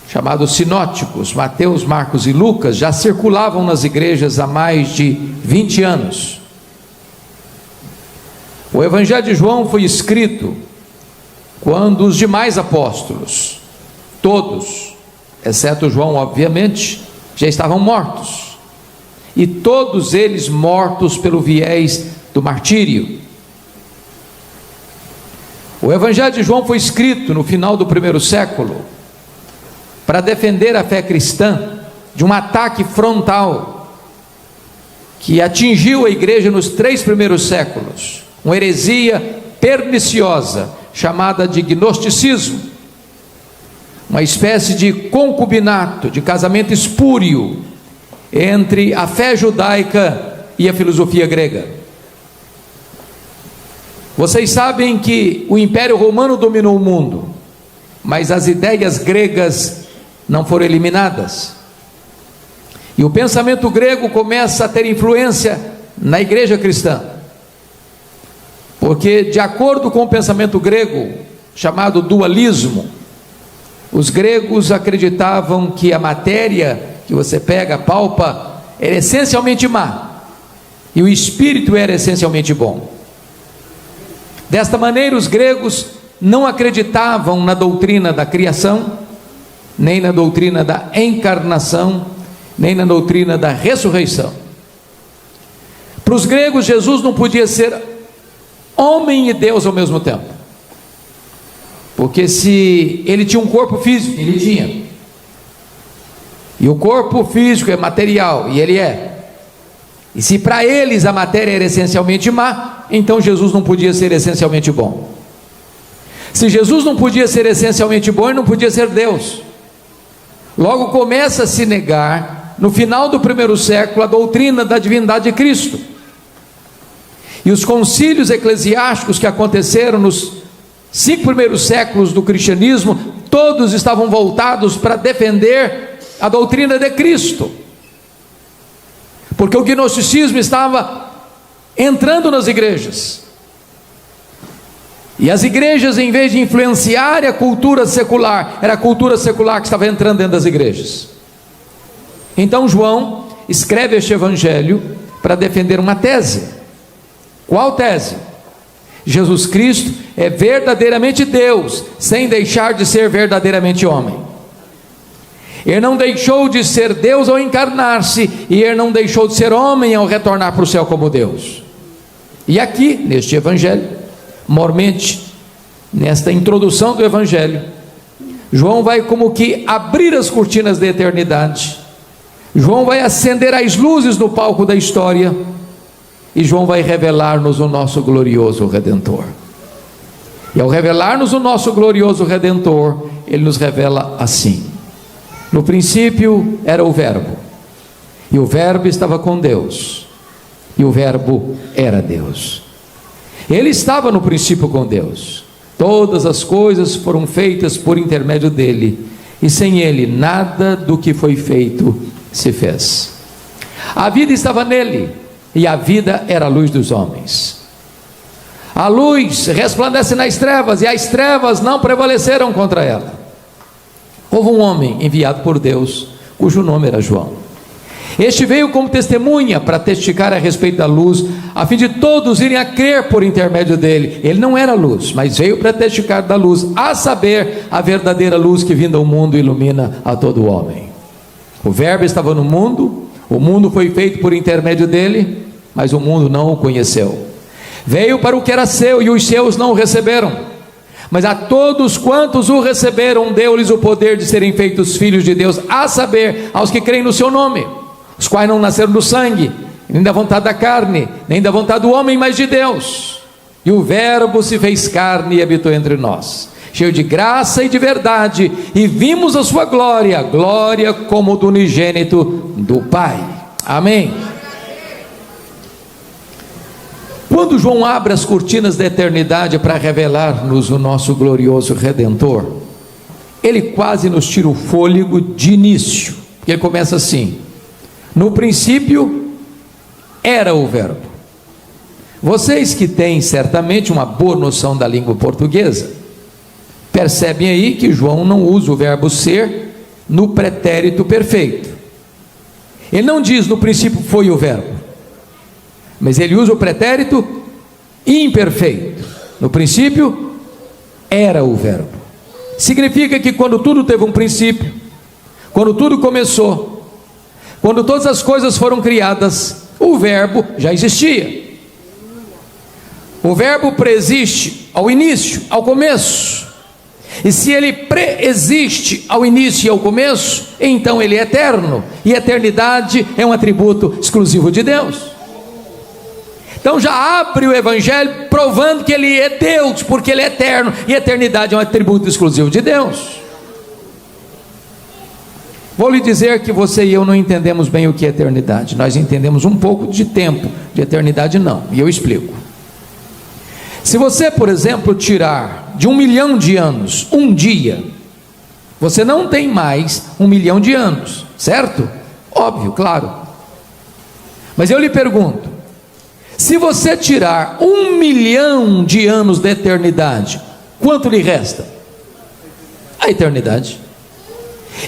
chamados sinóticos, Mateus, Marcos e Lucas, já circulavam nas igrejas há mais de 20 anos. O Evangelho de João foi escrito quando os demais apóstolos, todos, exceto João, obviamente, já estavam mortos, e todos eles mortos pelo viés do martírio. O Evangelho de João foi escrito no final do 1º século, para defender a fé cristã de um ataque frontal que atingiu a igreja nos 3 primeiros séculos, uma heresia perniciosa chamada de gnosticismo, uma espécie de concubinato, de casamento espúrio entre a fé judaica e a filosofia grega. Vocês sabem que o Império Romano dominou o mundo, mas as ideias gregas não foram eliminadas, e o pensamento grego começa a ter influência na igreja cristã. Porque, de acordo com o pensamento grego, chamado dualismo, os gregos acreditavam que a matéria que você pega, palpa, era essencialmente má, e o espírito era essencialmente bom. Desta maneira, os gregos não acreditavam na doutrina da criação, nem na doutrina da encarnação, nem na doutrina da ressurreição. Para os gregos, Jesus não podia ser homem e Deus ao mesmo tempo, porque se ele tinha um corpo físico, ele tinha, e o corpo físico é material, e ele é, e se para eles a matéria era essencialmente má, então Jesus não podia ser essencialmente bom. Se Jesus não podia ser essencialmente bom, ele não podia ser Deus. Logo começa a se negar, no final do primeiro século, a doutrina da divindade de Cristo. E os concílios eclesiásticos que aconteceram nos 5 primeiros séculos do cristianismo, todos estavam voltados para defender a doutrina de Cristo, porque o gnosticismo estava entrando nas igrejas, e as igrejas, em vez de influenciar a cultura secular, era a cultura secular que estava entrando dentro das igrejas. Então João escreve este evangelho para defender uma tese. Qual tese? Jesus Cristo é verdadeiramente Deus, sem deixar de ser verdadeiramente homem. Ele não deixou de ser Deus ao encarnar-se, e ele não deixou de ser homem ao retornar para o céu como Deus. E aqui, neste evangelho, mormente, nesta introdução do evangelho, João vai como que abrir as cortinas da eternidade. João vai acender as luzes no palco da história, e João vai revelar-nos o nosso glorioso Redentor. E ao revelar-nos o nosso glorioso Redentor, ele nos revela assim: no princípio era o Verbo, e o Verbo estava com Deus, e o Verbo era Deus. Ele estava no princípio com Deus. Todas as coisas foram feitas por intermédio dele, e sem ele nada do que foi feito se fez. A vida estava nele, e a vida era a luz dos homens. A luz resplandece nas trevas, e as trevas não prevaleceram contra ela. Houve um homem enviado por Deus, cujo nome era João. Este veio como testemunha para testificar a respeito da luz, a fim de todos irem a crer por intermédio dele. Ele não era luz, mas veio para testificar da luz, a saber, a verdadeira luz que vinda ao mundo ilumina a todo homem. O Verbo estava no mundo, o mundo foi feito por intermédio dele, mas o mundo não o conheceu. Veio para o que era seu, e os seus não o receberam. Mas a todos quantos o receberam, deu-lhes o poder de serem feitos filhos de Deus, a saber, aos que creem no seu nome, os quais não nasceram do sangue, nem da vontade da carne, nem da vontade do homem, mas de Deus. E o Verbo se fez carne e habitou entre nós, cheio de graça e de verdade, e vimos a sua glória, glória como do unigênito do Pai. Amém. Quando João abre as cortinas da eternidade para revelar-nos o nosso glorioso Redentor, ele quase nos tira o fôlego de início, porque ele começa assim: no princípio era o Verbo. Vocês que têm certamente uma boa noção da língua portuguesa, percebem aí que João não usa o verbo ser no pretérito perfeito. Ele não diz no princípio foi o Verbo, mas ele usa o pretérito imperfeito. No princípio era o Verbo. Significa que quando tudo teve um princípio, quando tudo começou, quando todas as coisas foram criadas, o Verbo já existia. O Verbo preexiste ao início, ao começo. E se ele preexiste ao início e ao começo, então ele é eterno, e eternidade é um atributo exclusivo de Deus. Então já abre o evangelho provando que ele é Deus, porque ele é eterno, e eternidade é um atributo exclusivo de Deus. Vou lhe dizer que você e eu não entendemos bem o que é eternidade. Nós entendemos um pouco de tempo, de eternidade não, e eu explico. Se você, por exemplo, tirar de 1 milhão de anos um dia, você não tem mais 1 milhão de anos, certo? Óbvio, claro. Mas eu lhe pergunto, se você tirar 1 milhão de anos da eternidade, quanto lhe resta? A eternidade.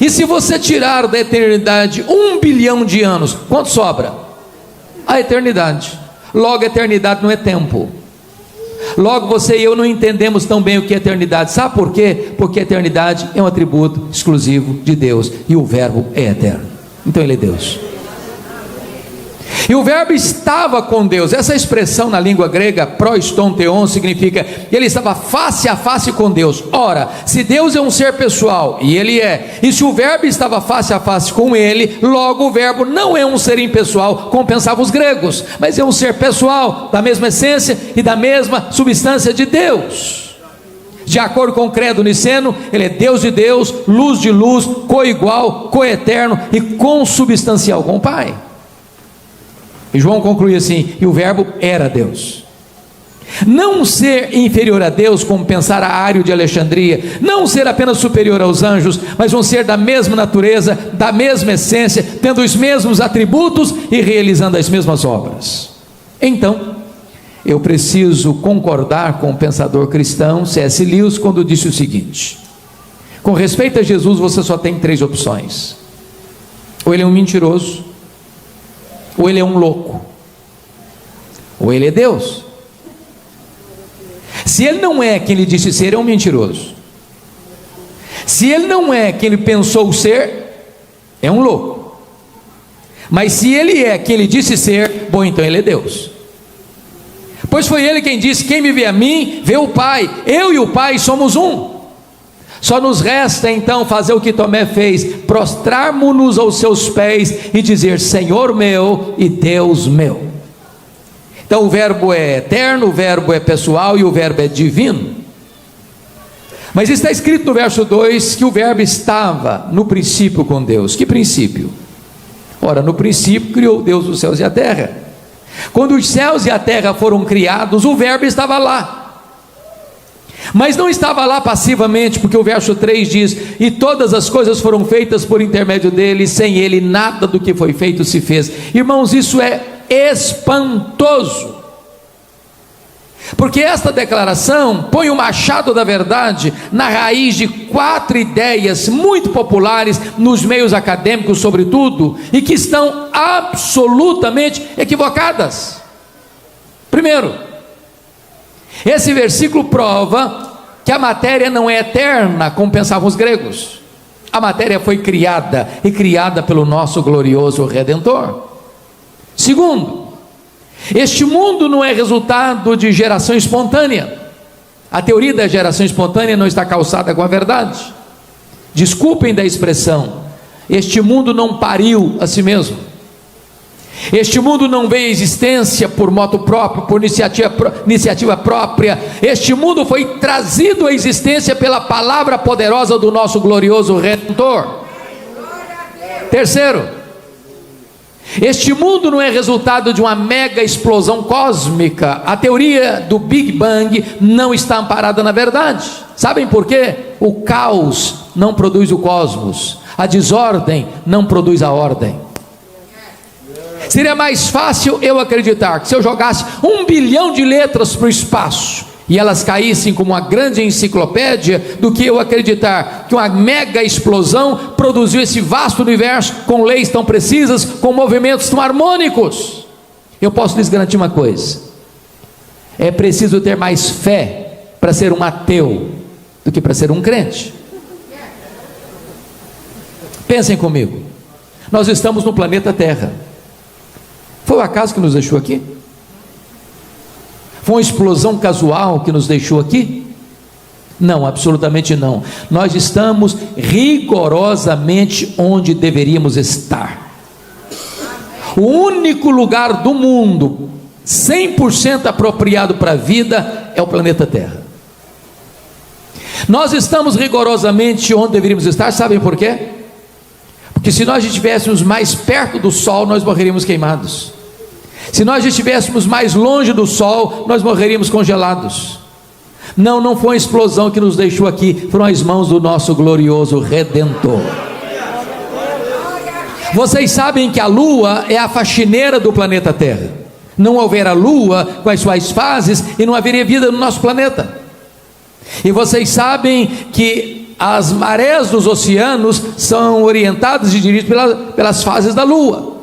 E se você tirar da eternidade 1 bilhão de anos, quanto sobra? A eternidade. Logo, a eternidade não é tempo. Logo, você e eu não entendemos tão bem o que é eternidade. Sabe por quê? Porque a eternidade é um atributo exclusivo de Deus, e o verbo é eterno. Então ele é Deus. E o verbo estava com Deus. Essa expressão na língua grega, prostonteon, significa que ele estava face a face com Deus. Ora, se Deus é um ser pessoal, e ele é, e se o verbo estava face a face com ele, logo o verbo não é um ser impessoal, como pensavam os gregos, mas é um ser pessoal, da mesma essência e da mesma substância de Deus. De acordo com o credo niceno, ele é Deus de Deus, luz de luz, coigual, coeterno e consubstancial com o Pai. E João conclui assim: e o verbo era Deus. Não ser inferior a Deus, como pensara Ário de Alexandria, não ser apenas superior aos anjos, mas um ser da mesma natureza, da mesma essência, tendo os mesmos atributos e realizando as mesmas obras. Então, eu preciso concordar com o pensador cristão C.S. Lewis quando disse o seguinte: com respeito a Jesus, você só tem 3 opções: ou ele é um mentiroso, ou ele é um louco, ou ele é Deus. Se ele não é quem ele disse ser, é um mentiroso. Se ele não é quem ele pensou ser, é um louco. Mas se ele é quem ele disse ser, bom, então ele é Deus. Pois foi ele quem disse: quem me vê a mim, vê o Pai. Eu e o Pai somos um. Só nos resta então fazer o que Tomé fez: prostrarmos-nos aos seus pés e dizer: Senhor meu e Deus meu. Então o verbo é eterno, o verbo é pessoal e o verbo é divino. Mas está escrito no verso 2 que o verbo estava no princípio com Deus. Que princípio? Ora, no princípio criou Deus os céus e a terra. Quando os céus e a terra foram criados, o verbo estava lá. Mas não estava lá passivamente, porque o verso 3 diz: e todas as coisas foram feitas por intermédio dele, sem ele nada do que foi feito se fez. Irmãos, isso é espantoso, porque esta declaração põe o machado da verdade na raiz de 4 ideias muito populares nos meios acadêmicos, sobretudo, e que estão absolutamente equivocadas. Primeiro, esse versículo prova que a matéria não é eterna, como pensavam os gregos. A matéria foi criada, e criada pelo nosso glorioso Redentor. Segundo, este mundo não é resultado de geração espontânea. A teoria da geração espontânea não está calçada com a verdade. Desculpem da expressão, este mundo não pariu a si mesmo. Este mundo não veio à existência por moto próprio, por iniciativa própria. Este mundo foi trazido à existência pela palavra poderosa do nosso glorioso Redentor. Terceiro, este mundo não é resultado de uma mega explosão cósmica. A teoria do Big Bang não está amparada na verdade. Sabem por quê? O caos não produz o cosmos, a desordem não produz a ordem. Seria mais fácil eu acreditar que se eu jogasse 1 bilhão de letras para o espaço e elas caíssem como uma grande enciclopédia, do que eu acreditar que uma mega explosão produziu esse vasto universo com leis tão precisas, com movimentos tão harmônicos. Eu posso lhes garantir uma coisa: é preciso ter mais fé para ser um ateu do que para ser um crente. Pensem comigo, nós estamos no planeta Terra. Foi o acaso que nos deixou aqui? Foi uma explosão casual que nos deixou aqui? Não, absolutamente não. Nós estamos rigorosamente onde deveríamos estar. O único lugar do mundo 100% apropriado para a vida é o planeta Terra. Nós estamos rigorosamente onde deveríamos estar. Sabem por quê? Porque se nós estivéssemos mais perto do Sol, nós morreríamos queimados. Se nós estivéssemos mais longe do Sol, nós morreríamos congelados. Não foi uma explosão que nos deixou aqui, foram as mãos do nosso glorioso Redentor. Vocês sabem que a Lua é a faxineira do planeta Terra. não houvera lua com as suas fases e não haveria vida no nosso planeta. E vocês sabem que as marés dos oceanos são orientadas e dirigidas pelas fases da lua.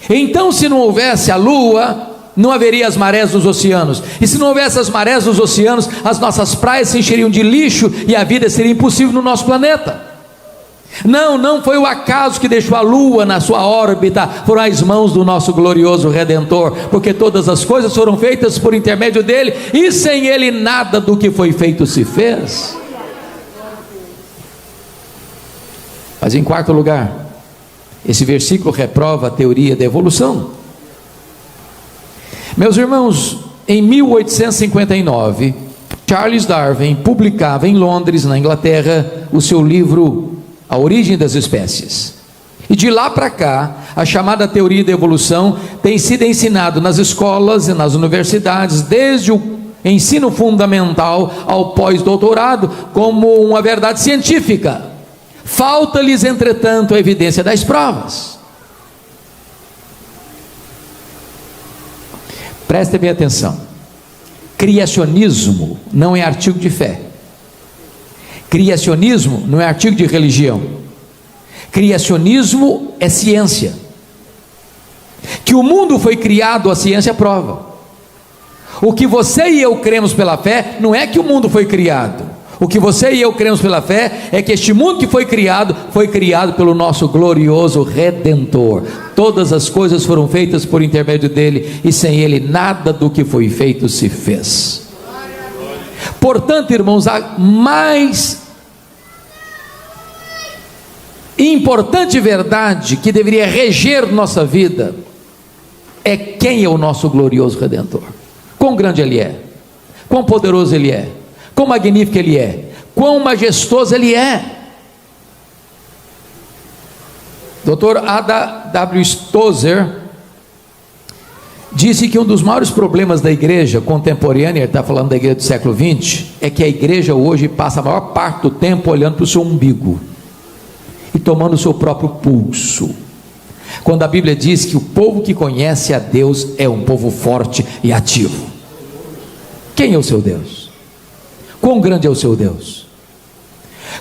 Então, se não houvesse a lua, não haveria as marés dos oceanos. E se não houvesse as marés dos oceanos, as nossas praias se encheriam de lixo e a vida seria impossível no nosso planeta. Não foi o acaso que deixou a lua na sua órbita, foram as mãos do nosso glorioso Redentor, porque todas as coisas foram feitas por intermédio dele, e sem ele nada do que foi feito se fez. Mas em quarto lugar, esse versículo reprova a teoria da evolução. Meus irmãos, em 1859, Charles Darwin publicava em Londres, na Inglaterra, o seu livro A Origem das Espécies. E de lá para cá, a chamada teoria da evolução tem sido ensinado nas escolas e nas universidades, desde o ensino fundamental ao pós-doutorado, como uma verdade científica. Falta-lhes, entretanto, a evidência das provas. Prestem bem atenção. Criacionismo não é artigo de fé. Criacionismo não é artigo de religião. Criacionismo é ciência. Que o mundo foi criado, a ciência prova. O que você e eu cremos pela fé não é que o mundo foi criado. O que você e eu cremos pela fé é que este mundo que foi criado pelo nosso glorioso Redentor. Todas as coisas foram feitas por intermédio dele, e sem ele nada do que foi feito se fez. Portanto, irmãos, a mais importante verdade que deveria reger nossa vida é quem é o nosso glorioso Redentor. Quão grande ele é, quão poderoso ele é, quão magnífico ele é, quão majestoso ele é. Dr. A. W. Tozer disse que um dos maiores problemas da igreja contemporânea, ele está falando da igreja do século XX, é que a igreja hoje passa a maior parte do tempo olhando para o seu umbigo e tomando o seu próprio pulso, quando a Bíblia diz que o povo que conhece a Deus é um povo forte e ativo. Quem é o seu Deus? Quão grande é o seu Deus?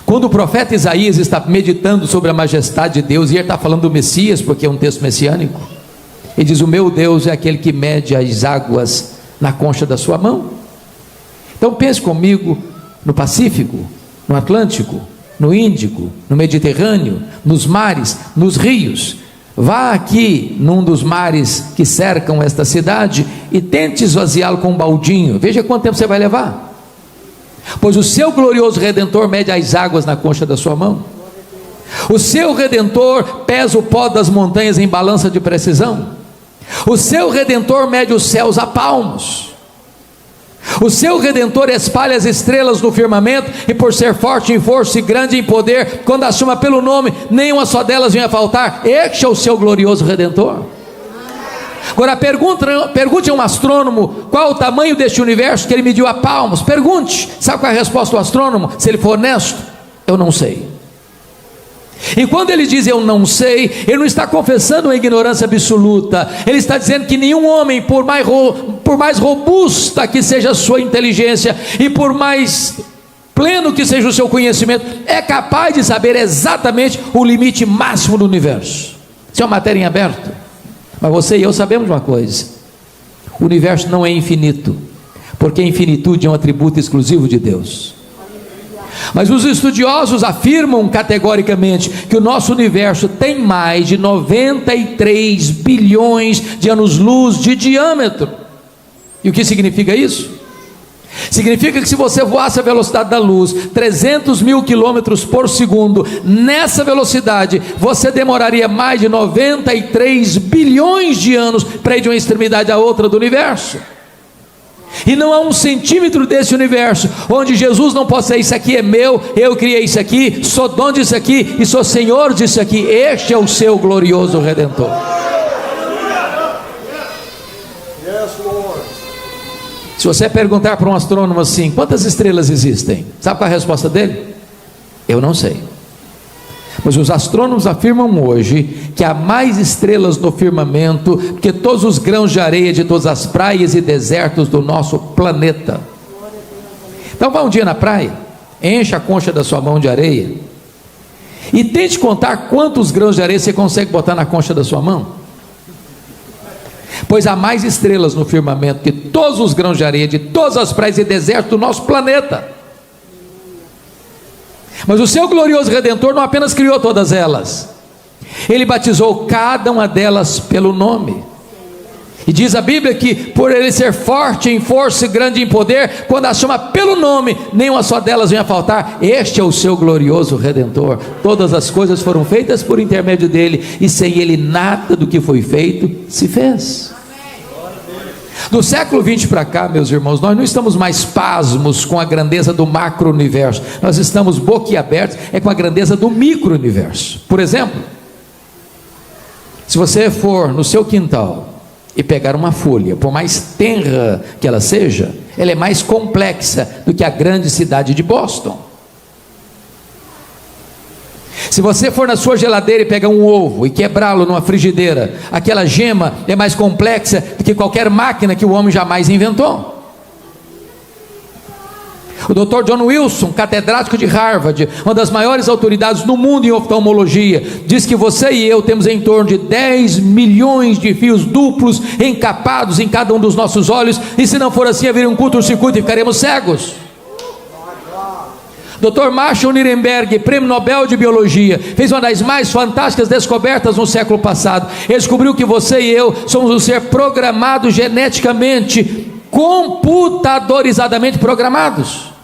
Quando o profeta Isaías está meditando sobre a majestade de Deus, e ele está falando do Messias, porque é um texto messiânico, ele diz: o meu Deus é aquele que mede as águas na concha da sua mão. Então pense comigo no Pacífico, no Atlântico, no Índico, no Mediterrâneo, nos mares, nos rios. Vá aqui num dos mares que cercam esta cidade e tente esvaziá-lo com um baldinho. Veja quanto tempo você vai levar. Pois o seu glorioso Redentor mede as águas na concha da sua mão. O seu Redentor pesa o pó das montanhas em balança de precisão. O seu Redentor mede os céus a palmos. O seu Redentor espalha as estrelas no firmamento, e por ser forte em força e grande em poder, quando a chama pelo nome, nenhuma só delas vem a faltar. Este é o seu glorioso Redentor. Agora pergunte a um astrônomo qual o tamanho deste universo que ele mediu a palmos. Pergunte. Sabe qual é a resposta do astrônomo? Se ele for honesto: eu não sei. E quando ele diz eu não sei, ele não está confessando uma ignorância absoluta. Ele está dizendo que nenhum homem, por mais robusta que seja a sua inteligência e por mais pleno que seja o seu conhecimento, é capaz de saber exatamente o limite máximo do universo. Isso é uma matéria em aberto. Mas você e eu sabemos uma coisa: o universo não é infinito, porque a infinitude é um atributo exclusivo de Deus. Mas os estudiosos afirmam categoricamente que o nosso universo tem mais de 93 bilhões de anos-luz de diâmetro. E o que significa isso? Significa que se você voasse a velocidade da luz, 300 mil quilômetros por segundo, nessa velocidade, você demoraria mais de 93 bilhões de anos para ir de uma extremidade à outra do universo. E não há um centímetro desse universo onde Jesus não possa dizer: isso aqui é meu, eu criei isso aqui, sou dono disso aqui e sou senhor disso aqui. Este é o seu glorioso Redentor. Se você perguntar para um astrônomo assim: quantas estrelas existem? Sabe qual é a resposta dele? Eu não sei. Mas os astrônomos afirmam hoje que há mais estrelas no firmamento que todos os grãos de areia de todas as praias e desertos do nosso planeta. Então vá um dia na praia, encha a concha da sua mão de areia e tente contar quantos grãos de areia você consegue botar na concha da sua mão. Pois há mais estrelas no firmamento que todos os grãos de areia de todas as praias e desertos do nosso planeta. Mas o seu glorioso Redentor não apenas criou todas elas, Ele batizou cada uma delas pelo nome. E diz a Bíblia que por Ele ser forte em força e grande em poder, quando as chama pelo nome, nenhuma só delas vem a faltar. Este é o seu glorioso Redentor. Todas as coisas foram feitas por intermédio dele, e sem Ele nada do que foi feito se fez. Do século 20 para cá, meus irmãos, nós não estamos mais pasmos com a grandeza do macro-universo, nós estamos boquiabertos com a grandeza do micro-universo. Por exemplo, se você for no seu quintal e pegar uma folha, por mais tenra que ela seja, ela é mais complexa do que a grande cidade de Boston. Se você for na sua geladeira e pegar um ovo e quebrá-lo numa frigideira, aquela gema é mais complexa do que qualquer máquina que o homem jamais inventou. O Dr. John Wilson, catedrático de Harvard, uma das maiores autoridades no mundo em oftalmologia, diz que você e eu temos em torno de 10 milhões de fios duplos encapados em cada um dos nossos olhos, e se não for assim, haveria um curto-circuito e ficaremos cegos. Dr. Marshall Nirenberg, prêmio Nobel de Biologia, fez uma das mais fantásticas descobertas no século passado. Ele descobriu que você e eu somos um ser programado geneticamente, computadorizadamente programados.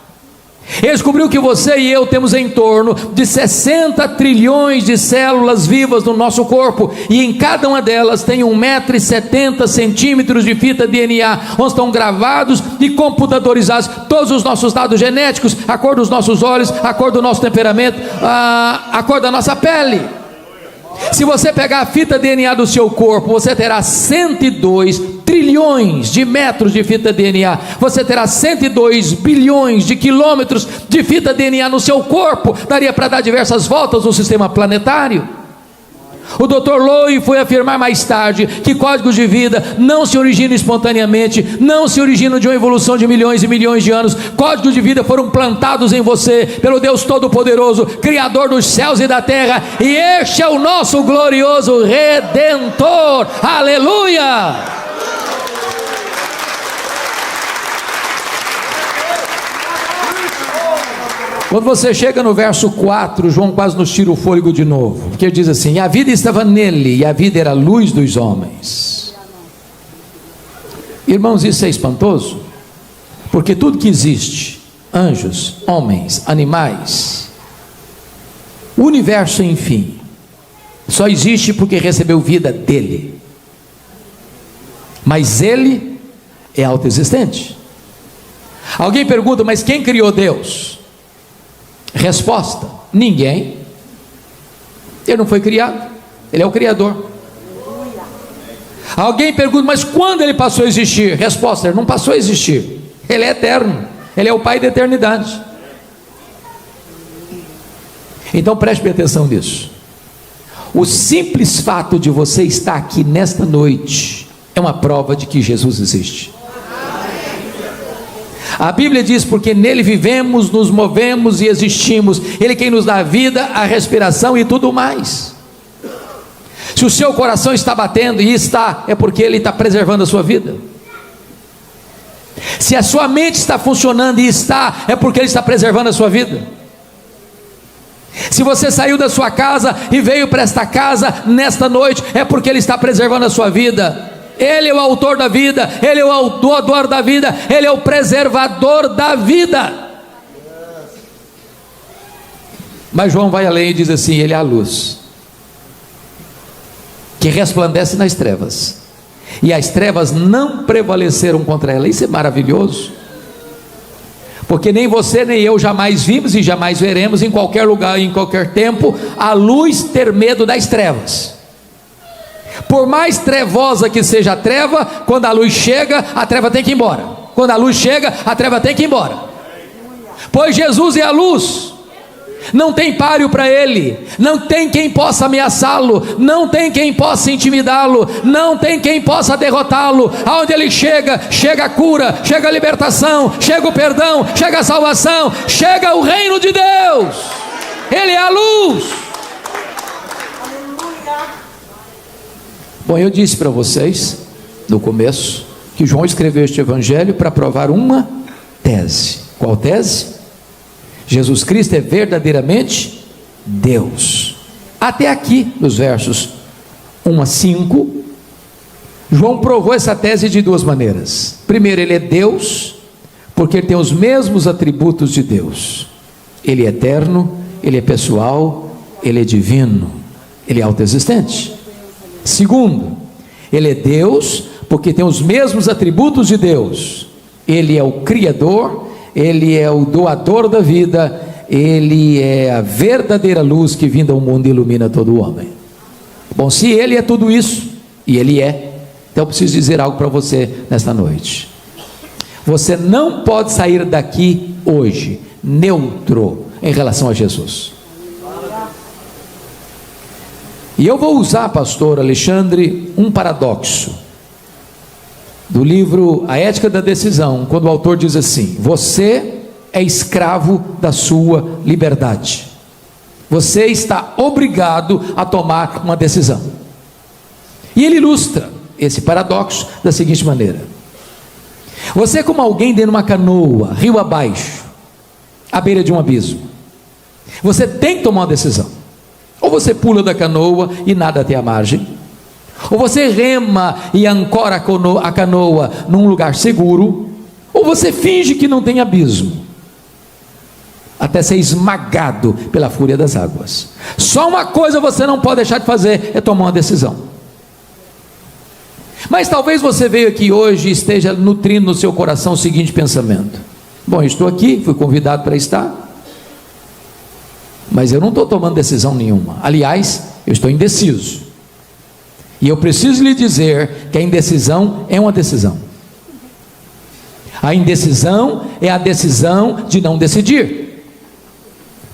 Ele descobriu que você e eu temos em torno de 60 trilhões de células vivas no nosso corpo, e em cada uma delas tem 1,70 m de fita DNA, onde estão gravados e computadorizados todos os nossos dados genéticos, a cor dos nossos olhos, a cor do nosso temperamento, a cor da nossa pele. Se você pegar a fita DNA do seu corpo, você terá 102 trilhões de metros de fita DNA, você terá 102 bilhões de quilômetros de fita DNA no seu corpo. Daria para dar diversas voltas no sistema planetário. O Dr. Lowe foi afirmar mais tarde que códigos de vida não se originam espontaneamente, não se originam de uma evolução de milhões e milhões de anos. Códigos de vida foram plantados em você pelo Deus Todo-Poderoso, Criador dos céus e da terra, e este é o nosso glorioso Redentor. Aleluia! Quando você chega no verso 4, João quase nos tira o fôlego de novo, porque ele diz assim: e a vida estava nele, e a vida era a luz dos homens. Irmãos, isso é espantoso, porque tudo que existe, anjos, homens, animais, o universo, enfim, só existe porque recebeu vida dele. Mas ele é autoexistente. Alguém pergunta: mas quem criou Deus? Resposta: ninguém. Ele não foi criado, ele é o Criador. Alguém pergunta: mas quando ele passou a existir? Resposta: ele não passou a existir, ele é eterno, ele é o Pai da eternidade. Então preste bem atenção nisso. O simples fato de você estar aqui nesta noite é uma prova de que Jesus existe. A Bíblia diz: porque nele vivemos, nos movemos e existimos. Ele é quem nos dá a vida, a respiração e tudo mais. Se o seu coração está batendo, e está, é porque ele está preservando a sua vida. Se a sua mente está funcionando, e está, é porque ele está preservando a sua vida. Se você saiu da sua casa e veio para esta casa nesta noite, é porque ele está preservando a sua vida. Ele é o autor da vida, ele é o doador da vida, ele é o preservador da vida. Mas João vai além e diz assim: ele é a luz que resplandece nas trevas, e as trevas não prevaleceram contra ela. Isso é maravilhoso, porque nem você nem eu jamais vimos e jamais veremos em qualquer lugar, em qualquer tempo, a luz ter medo das trevas. Por mais trevosa que seja a treva, quando a luz chega, a treva tem que ir embora. Quando a luz chega, a treva tem que ir embora. Pois Jesus é a luz. não tem páreo para ele, não tem quem possa ameaçá-lo, não tem quem possa intimidá-lo, não tem quem possa derrotá-lo. Aonde ele chega, chega a cura, chega a libertação, chega o perdão, chega a salvação, chega o reino de Deus. Ele é a luz. Bom, eu disse para vocês no começo que João escreveu este evangelho para provar uma tese. Qual tese? Jesus Cristo é verdadeiramente Deus. Até aqui, nos versos 1 a 5, João provou essa tese de duas maneiras. Primeiro, ele é Deus, porque ele tem os mesmos atributos de Deus. Ele é eterno, ele é pessoal, ele é divino, ele é autoexistente. Segundo, ele é Deus, porque tem os mesmos atributos de Deus. Ele é o Criador, ele é o doador da vida, ele é a verdadeira luz que vinda ao mundo ilumina todo homem. Bom, se ele é tudo isso, e ele é, então eu preciso dizer algo para você nesta noite. Você não pode sair daqui hoje neutro em relação a Jesus. E eu vou usar, pastor Alexandre, um paradoxo do livro A Ética da Decisão, quando o autor diz assim: você é escravo da sua liberdade, você está obrigado a tomar uma decisão. E ele ilustra esse paradoxo da seguinte maneira: você é como alguém dentro de uma canoa, rio abaixo, à beira de um abismo. Você tem que tomar uma decisão. Ou você pula da canoa e nada até a margem, ou você rema e ancora a canoa num lugar seguro, ou você finge que não tem abismo, até ser esmagado pela fúria das águas. Só uma coisa você não pode deixar de fazer, é tomar uma decisão. Mas talvez você veio aqui hoje e esteja nutrindo no seu coração o seguinte pensamento: bom, eu estou aqui, fui convidado para estar, mas eu não estou tomando decisão nenhuma. Aliás, eu estou indeciso. E eu preciso lhe dizer que a indecisão é uma decisão. A indecisão é a decisão de não decidir.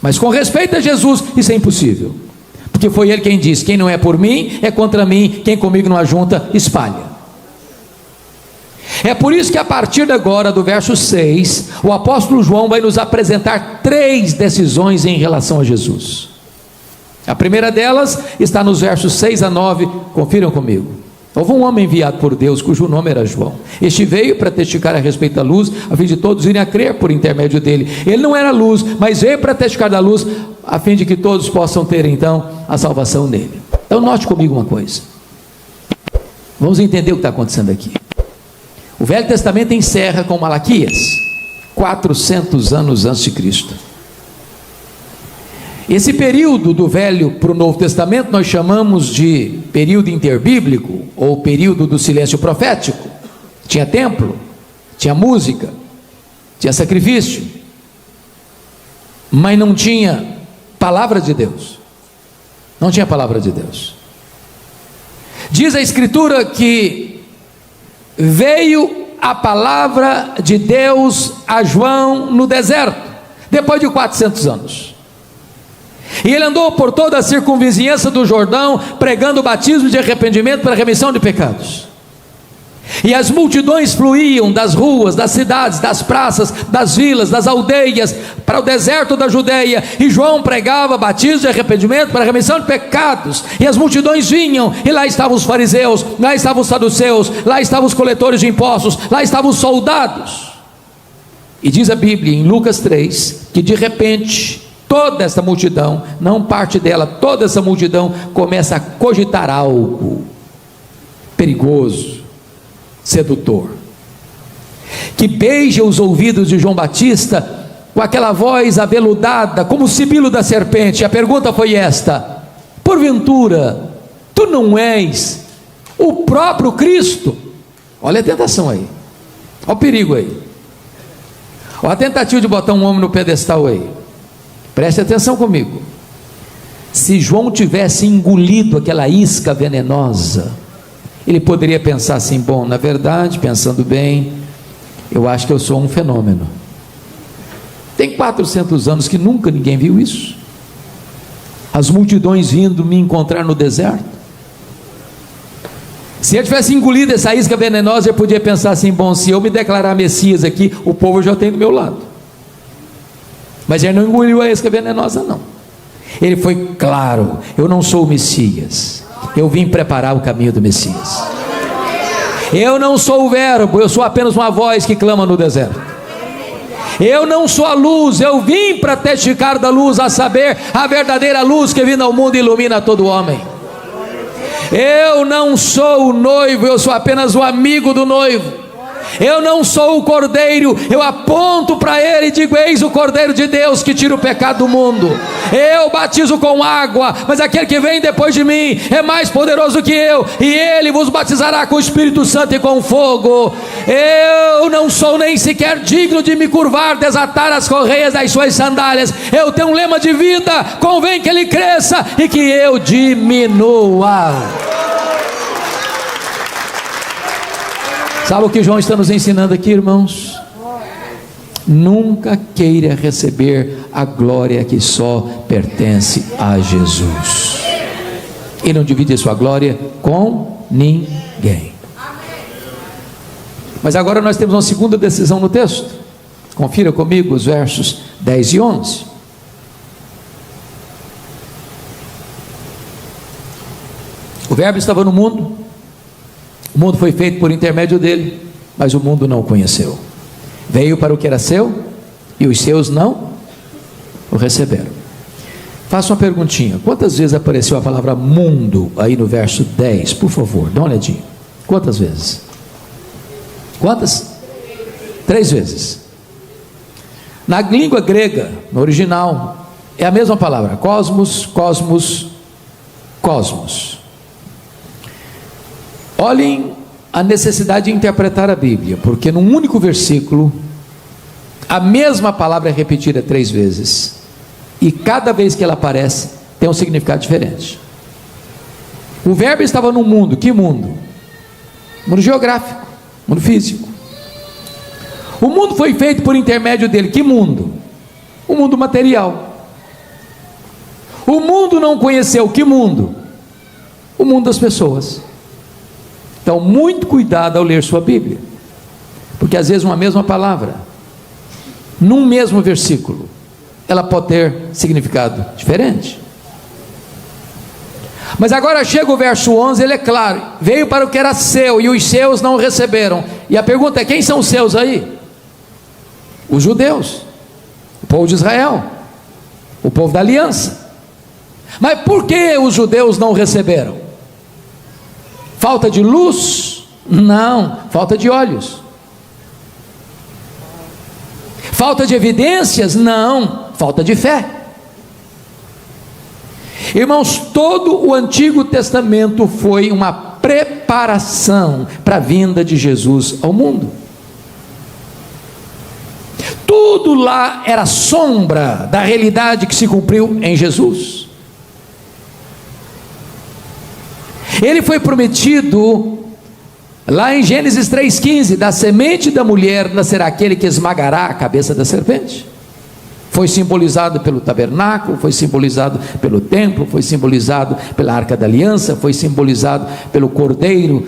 Mas com respeito a Jesus, isso é impossível. Porque foi ele quem disse: quem não é por mim, é contra mim, quem comigo não ajunta, espalha. É por isso que a partir de agora, do verso 6, o apóstolo João vai nos apresentar 3 decisões em relação a Jesus. A primeira delas está nos versos 6 a 9, confiram comigo. Houve um homem enviado por Deus, cujo nome era João. Este veio para testificar a respeito da luz, a fim de todos irem a crer por intermédio dele. Ele não era luz, mas veio para testificar da luz, a fim de que todos possam ter então a salvação nele. Então note comigo uma coisa. Vamos entender o que está acontecendo aqui. O Velho Testamento encerra com Malaquias, 400 anos antes de Cristo. Esse período do Velho para o Novo Testamento nós chamamos de período interbíblico, ou período do silêncio profético. Tinha templo, tinha música, tinha sacrifício, mas não tinha palavra de Deus. Não tinha palavra de Deus. Diz a Escritura que veio a palavra de Deus a João no deserto, depois de 400 anos. E ele andou por toda a circunvizinhança do Jordão, pregando o batismo de arrependimento para a remissão de pecados. E as multidões fluíam das ruas, das cidades, das praças, das vilas, das aldeias, para o deserto da Judeia. E João pregava batismo de arrependimento para a remissão de pecados. E as multidões vinham, e lá estavam os fariseus, lá estavam os saduceus, lá estavam os coletores de impostos, lá estavam os soldados. E diz a Bíblia em Lucas 3, que de repente toda essa multidão, não parte dela, toda essa multidão começa a cogitar algo perigoso, sedutor, que beija os ouvidos de João Batista com aquela voz aveludada, como o sibilo da serpente. A pergunta foi esta: porventura tu não és o próprio Cristo? Olha a tentação aí, olha o perigo aí, olha a tentativa de botar um homem no pedestal aí. Preste atenção comigo. Se João tivesse engolido aquela isca venenosa, ele poderia pensar assim: bom, na verdade, pensando bem, eu acho que eu sou um fenômeno. Tem 400 anos que nunca ninguém viu isso. as multidões vindo me encontrar no deserto. Se eu tivesse engolido essa isca venenosa, eu podia pensar assim: bom, se eu me declarar Messias aqui, o povo já tem do meu lado. Mas ele não engoliu a isca venenosa, não. Ele foi claro: eu não sou o Messias, eu vim preparar o caminho do Messias. Eu não sou o verbo, eu sou apenas uma voz que clama no deserto. Eu não sou a luz, eu vim para testificar da luz, a saber, a verdadeira luz que vindo ao mundo ilumina todo homem. Eu não sou o noivo, eu sou apenas o amigo do noivo. Eu não sou o cordeiro, eu aponto para ele e digo: eis o cordeiro de Deus que tira o pecado do mundo. Eu batizo com água, mas aquele que vem depois de mim é mais poderoso que eu, e ele vos batizará com o Espírito Santo e com fogo. Eu não sou nem sequer digno de me curvar, desatar as correias das suas sandálias. Eu tenho um lema de vida: convém que ele cresça e que eu diminua. Sabe o que João está nos ensinando aqui, irmãos? Nunca queira receber a glória que só pertence a Jesus. Ele não divide a sua glória com ninguém. Mas agora nós temos uma segunda decisão no texto. Confira comigo os versos 10 e 11. O verbo estava no mundo, o mundo foi feito por intermédio dele, mas o mundo não o conheceu. Veio para o que era seu, e os seus não o receberam. Faça uma perguntinha: quantas vezes apareceu a palavra mundo aí no verso 10? Por favor, dá uma olhadinha. Quantas vezes? Quantas? 3 vezes. Na língua grega, no original, é a mesma palavra: cosmos, cosmos, cosmos. Olhem a necessidade de interpretar a Bíblia, porque num único versículo a mesma palavra é repetida 3 vezes, e cada vez que ela aparece tem um significado diferente. O verbo estava no mundo. Que mundo? Mundo geográfico, mundo físico. O mundo foi feito por intermédio dele. Que mundo? O mundo material. O mundo não conheceu. Que mundo? O mundo das pessoas. Então, muito cuidado ao ler sua Bíblia, porque às vezes uma mesma palavra, num mesmo versículo, ela pode ter significado diferente. Mas agora chega o verso 11, ele é claro: veio para o que era seu, e os seus não receberam. E a pergunta é: quem são os seus aí? Os judeus, o povo de Israel, o povo da aliança. Mas por que os judeus não receberam? Falta de luz? Não, falta de olhos. Falta de evidências? Não, falta de fé. Irmãos, todo o Antigo Testamento foi uma preparação para a vinda de Jesus ao mundo. Tudo lá era sombra da realidade que se cumpriu em Jesus. Ele foi prometido lá em Gênesis 3,15: da semente da mulher nascerá aquele que esmagará a cabeça da serpente. Foi simbolizado pelo tabernáculo, foi simbolizado pelo templo, foi simbolizado pela arca da aliança, foi simbolizado pelo cordeiro,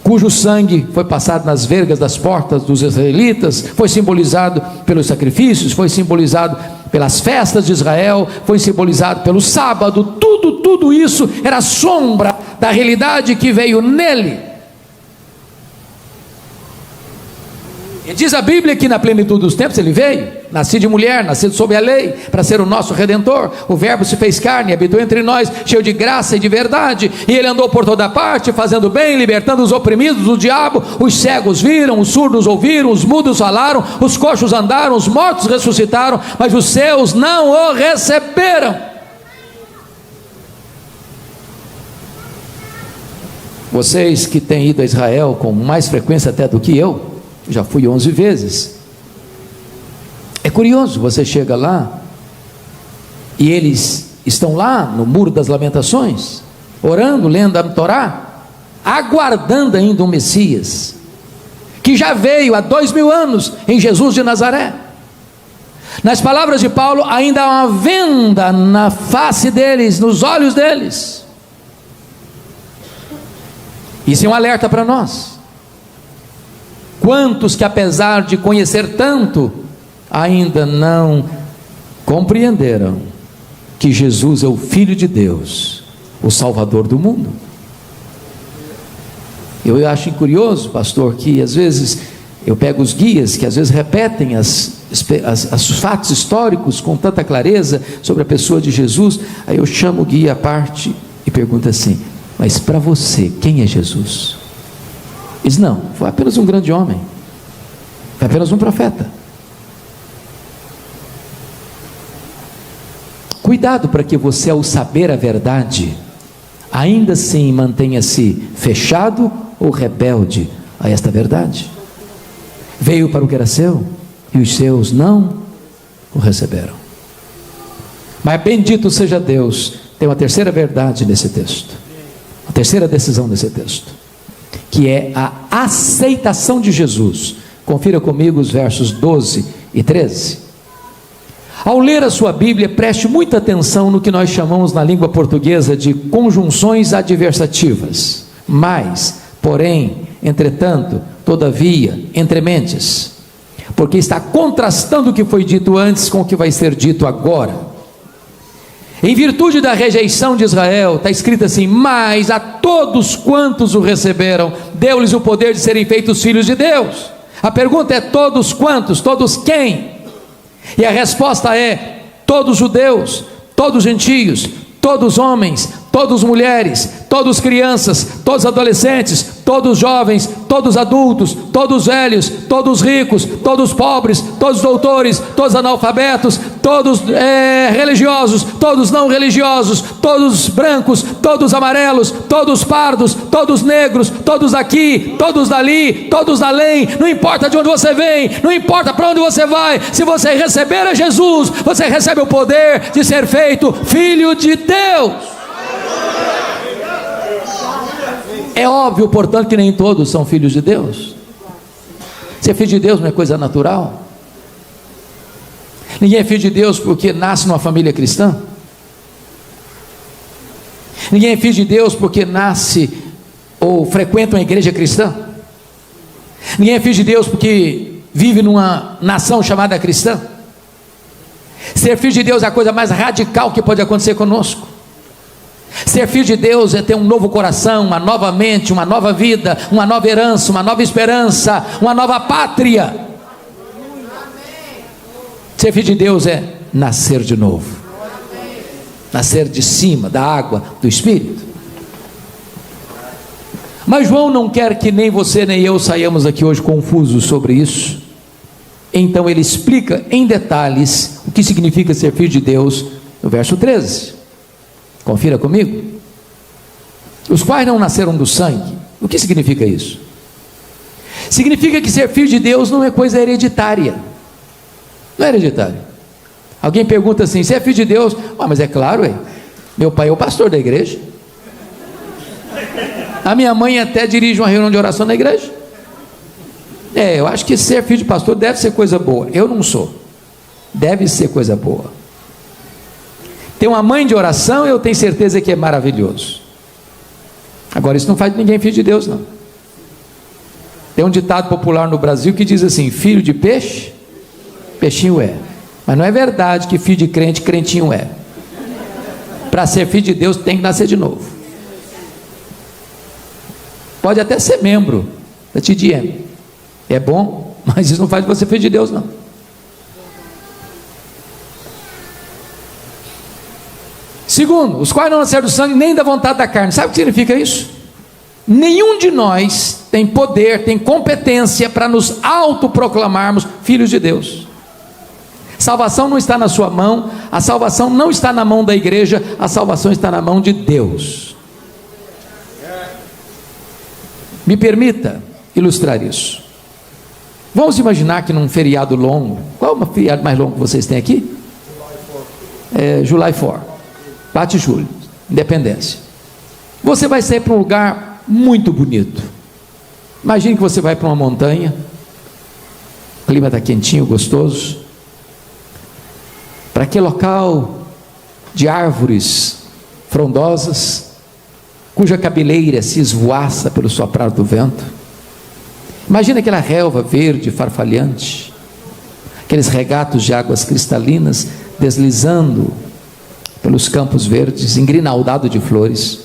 cujo sangue foi passado nas vergas das portas dos israelitas, foi simbolizado pelos sacrifícios, foi simbolizado pelas festas de Israel, foi simbolizado pelo sábado. Tudo isso era sombra da realidade que veio nele. E diz a Bíblia que na plenitude dos tempos ele veio, nascido de mulher, nascido sob a lei, para ser o nosso Redentor. O verbo se fez carne e habitou entre nós, cheio de graça e de verdade, e ele andou por toda parte, fazendo bem, libertando os oprimidos do diabo. Os cegos viram, os surdos ouviram, os mudos falaram, os coxos andaram, os mortos ressuscitaram, mas os seus não o receberam. Vocês que têm ido a Israel com mais frequência até do que eu, já fui 11 vezes. É curioso, você chega lá e eles estão lá no Muro das Lamentações, orando, lendo a Torá, aguardando ainda um Messias, que já veio há 2000 anos em Jesus de Nazaré. Nas palavras de Paulo, ainda há uma venda na face deles, nos olhos deles. Isso é um alerta para nós. Quantos que, apesar de conhecer tanto, ainda não compreenderam que Jesus é o Filho de Deus, o Salvador do mundo? Eu acho curioso, pastor, que às vezes eu pego os guias que às vezes repetem os fatos históricos com tanta clareza sobre a pessoa de Jesus. Aí eu chamo o guia à parte e pergunto assim: mas para você, quem é Jesus? Diz: não, foi apenas um grande homem, foi apenas um profeta. Cuidado para que você, ao saber a verdade, ainda assim mantenha-se fechado ou rebelde a esta verdade. Veio para o que era seu, e os seus não o receberam. Mas bendito seja Deus, tem uma terceira verdade nesse texto, a terceira decisão nesse texto, que é a aceitação de Jesus. Confira comigo os versos 12 e 13. Ao ler a sua Bíblia, preste muita atenção no que nós chamamos na língua portuguesa de conjunções adversativas. Mas, porém, entretanto, todavia, entre mentes, porque está contrastando o que foi dito antes com o que vai ser dito agora. Em virtude da rejeição de Israel, está escrito assim: mas a todos quantos o receberam, deu-lhes o poder de serem feitos filhos de Deus. A pergunta é: todos quantos? Todos quem? E a resposta é: todos judeus, todos gentios, todos homens, todos mulheres, todos crianças, todos adolescentes, todos jovens, todos adultos, todos velhos, todos ricos, todos pobres, todos doutores, todos analfabetos, todos religiosos, todos não religiosos, todos brancos, todos amarelos, todos pardos, todos negros, todos aqui, todos dali, todos além. Não importa de onde você vem, não importa para onde você vai, se você receber a Jesus, você recebe o poder de ser feito filho de Deus. É óbvio, portanto, que nem todos são filhos de Deus. Ser filho de Deus não é coisa natural. Ninguém é filho de Deus porque nasce numa família cristã. Ninguém é filho de Deus porque nasce ou frequenta uma igreja cristã. Ninguém é filho de Deus porque vive numa nação chamada cristã. Ser filho de Deus é a coisa mais radical que pode acontecer conosco. Ser filho de Deus é ter um novo coração, uma nova mente, uma nova vida, uma nova herança, uma nova esperança, uma nova pátria. Ser filho de Deus é nascer de novo, nascer de cima, da água, do Espírito. Mas João não quer que nem você nem eu saiamos aqui hoje confusos sobre isso. Então ele explica em detalhes o que significa ser filho de Deus no verso 13. Confira comigo. Os quais não nasceram do sangue. O que significa isso? Significa que ser filho de Deus não é coisa hereditária. Não é hereditário. Alguém pergunta assim: você é filho de Deus? Mas é claro, meu pai é o pastor da igreja. A minha mãe até dirige uma reunião de oração na igreja. Eu acho que ser filho de pastor deve ser coisa boa. Eu não sou. Deve ser coisa boa. Ter uma mãe de oração, eu tenho certeza que é maravilhoso. Agora, isso não faz de ninguém filho de Deus, não. Tem um ditado popular no Brasil que diz assim: filho de peixe, peixinho é. Mas não é verdade que filho de crente, crentinho é. Para ser filho de Deus tem que nascer de novo. Pode até ser membro da TDM, é bom, mas isso não faz de você filho de Deus, não. Segundo, os quais não nasceram do sangue nem da vontade da carne. Sabe o que significa isso? Nenhum de nós tem poder, tem competência para nos autoproclamarmos filhos de Deus. Salvação não está na sua mão, a salvação não está na mão da igreja, a salvação está na mão de Deus. Me permita ilustrar isso. Vamos imaginar que num feriado longo, qual é o feriado mais longo que vocês têm aqui? July 4. 4 de julho, independência. Você vai sair para um lugar muito bonito. Imagine que você vai para uma montanha, o clima está quentinho, gostoso, para aquele local de árvores frondosas, cuja cabeleira se esvoaça pelo soprar do vento. Imagina aquela relva verde farfalhante, aqueles regatos de águas cristalinas deslizando pelos campos verdes, engrinaldado de flores.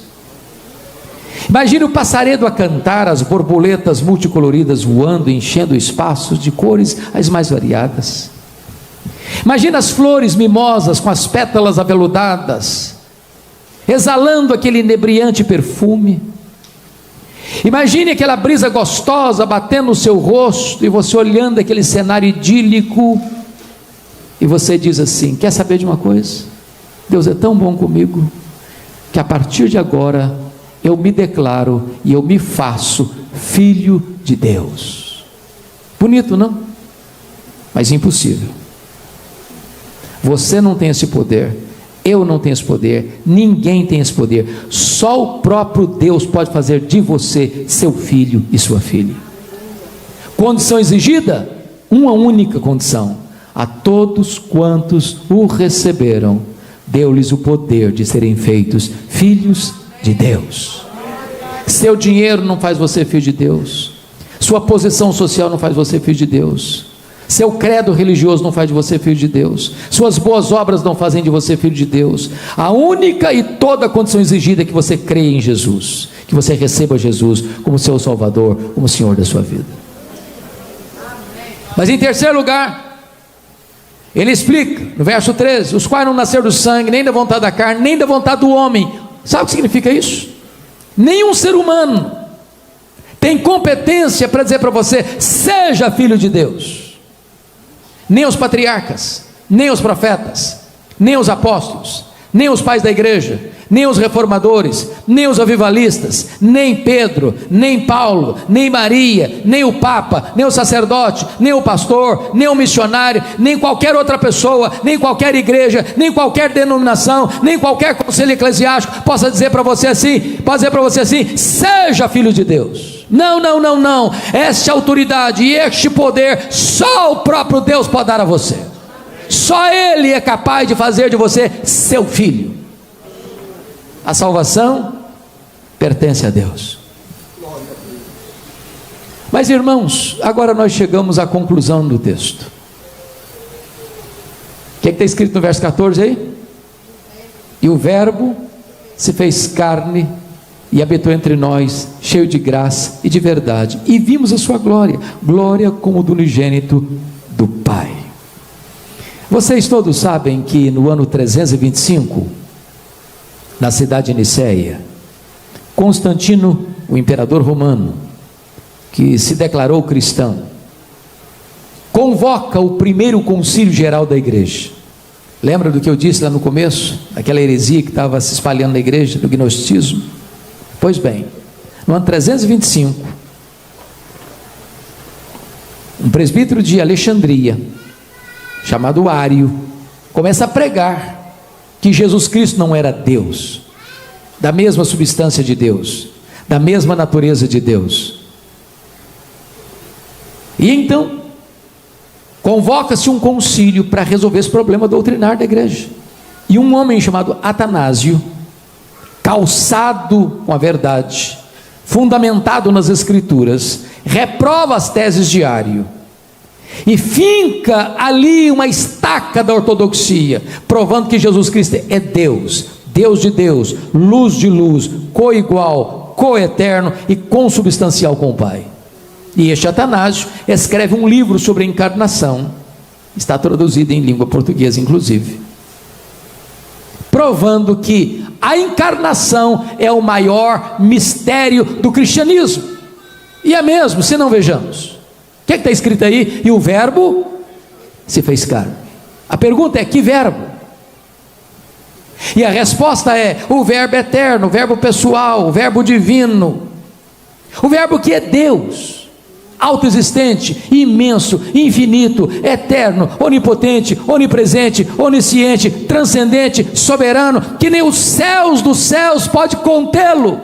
Imagine o passaredo a cantar, as borboletas multicoloridas voando, enchendo espaços de cores as mais variadas. Imagina as flores mimosas com as pétalas aveludadas, exalando aquele inebriante perfume. Imagine aquela brisa gostosa batendo no seu rosto, e você olhando aquele cenário idílico, e você diz assim: quer saber de uma coisa? Deus é tão bom comigo, que a partir de agora, eu me declaro e eu me faço filho de Deus. Bonito, não? Mas impossível. Você não tem esse poder, eu não tenho esse poder, ninguém tem esse poder. Só o próprio Deus pode fazer de você seu filho e sua filha. Condição exigida? Uma única condição: a todos quantos o receberam, deu-lhes o poder de serem feitos filhos de Deus. Seu dinheiro não faz você filho de Deus, sua posição social não faz você filho de Deus, seu credo religioso não faz de você filho de Deus, suas boas obras não fazem de você filho de Deus. A única e toda condição exigida é que você creia em Jesus, que você receba Jesus como seu Salvador, como Senhor da sua vida. Mas em terceiro lugar, ele explica no verso 13: os quais não nasceram do sangue, nem da vontade da carne, nem da vontade do homem. Sabe o que significa isso? Nenhum ser humano tem competência para dizer para você: seja filho de Deus. Nem os patriarcas, nem os profetas, nem os apóstolos, nem os pais da igreja, nem os reformadores, nem os avivalistas, nem Pedro, nem Paulo, nem Maria, nem o Papa, nem o sacerdote, nem o pastor, nem o missionário, nem qualquer outra pessoa, nem qualquer igreja, nem qualquer denominação, nem qualquer conselho eclesiástico possa dizer para você assim, seja filho de Deus. Não, não, não, não. Essa autoridade e este poder só o próprio Deus pode dar a você. Só Ele é capaz de fazer de você seu filho. A salvação pertence a Deus. Mas irmãos, agora nós chegamos à conclusão do texto. O que está escrito no verso 14 aí? E o verbo se fez carne e habitou entre nós, cheio de graça e de verdade, e vimos a sua glória, glória como do unigênito do Pai. Vocês todos sabem que no ano 325, na cidade de Nicéia, Constantino, o imperador romano, que se declarou cristão, convoca o primeiro concílio geral da igreja. Lembra do que eu disse lá no começo? Aquela heresia que estava se espalhando na igreja, do gnosticismo? Pois bem, no ano 325, um presbítero de Alexandria, chamado Ário, começa a pregar que Jesus Cristo não era Deus, da mesma substância de Deus, da mesma natureza de Deus. E então convoca-se um concílio para resolver esse problema doutrinário da igreja. E um homem chamado Atanásio, calçado com a verdade, fundamentado nas escrituras, reprova as teses de Ário e finca ali uma estaca da ortodoxia, provando que Jesus Cristo é Deus, Deus de Deus, luz de luz, coigual, coeterno e consubstancial com o Pai. E este Atanásio escreve um livro sobre a encarnação, está traduzido em língua portuguesa inclusive, provando que a encarnação é o maior mistério do cristianismo. E é mesmo, se não vejamos. O que está escrito aí? E o verbo se fez carne. A pergunta é: que verbo? E a resposta é: o verbo eterno, o verbo pessoal, o verbo divino, o verbo que é Deus, autoexistente, imenso, infinito, eterno, onipotente, onipresente, onisciente, transcendente, soberano, que nem os céus dos céus pode contê-lo.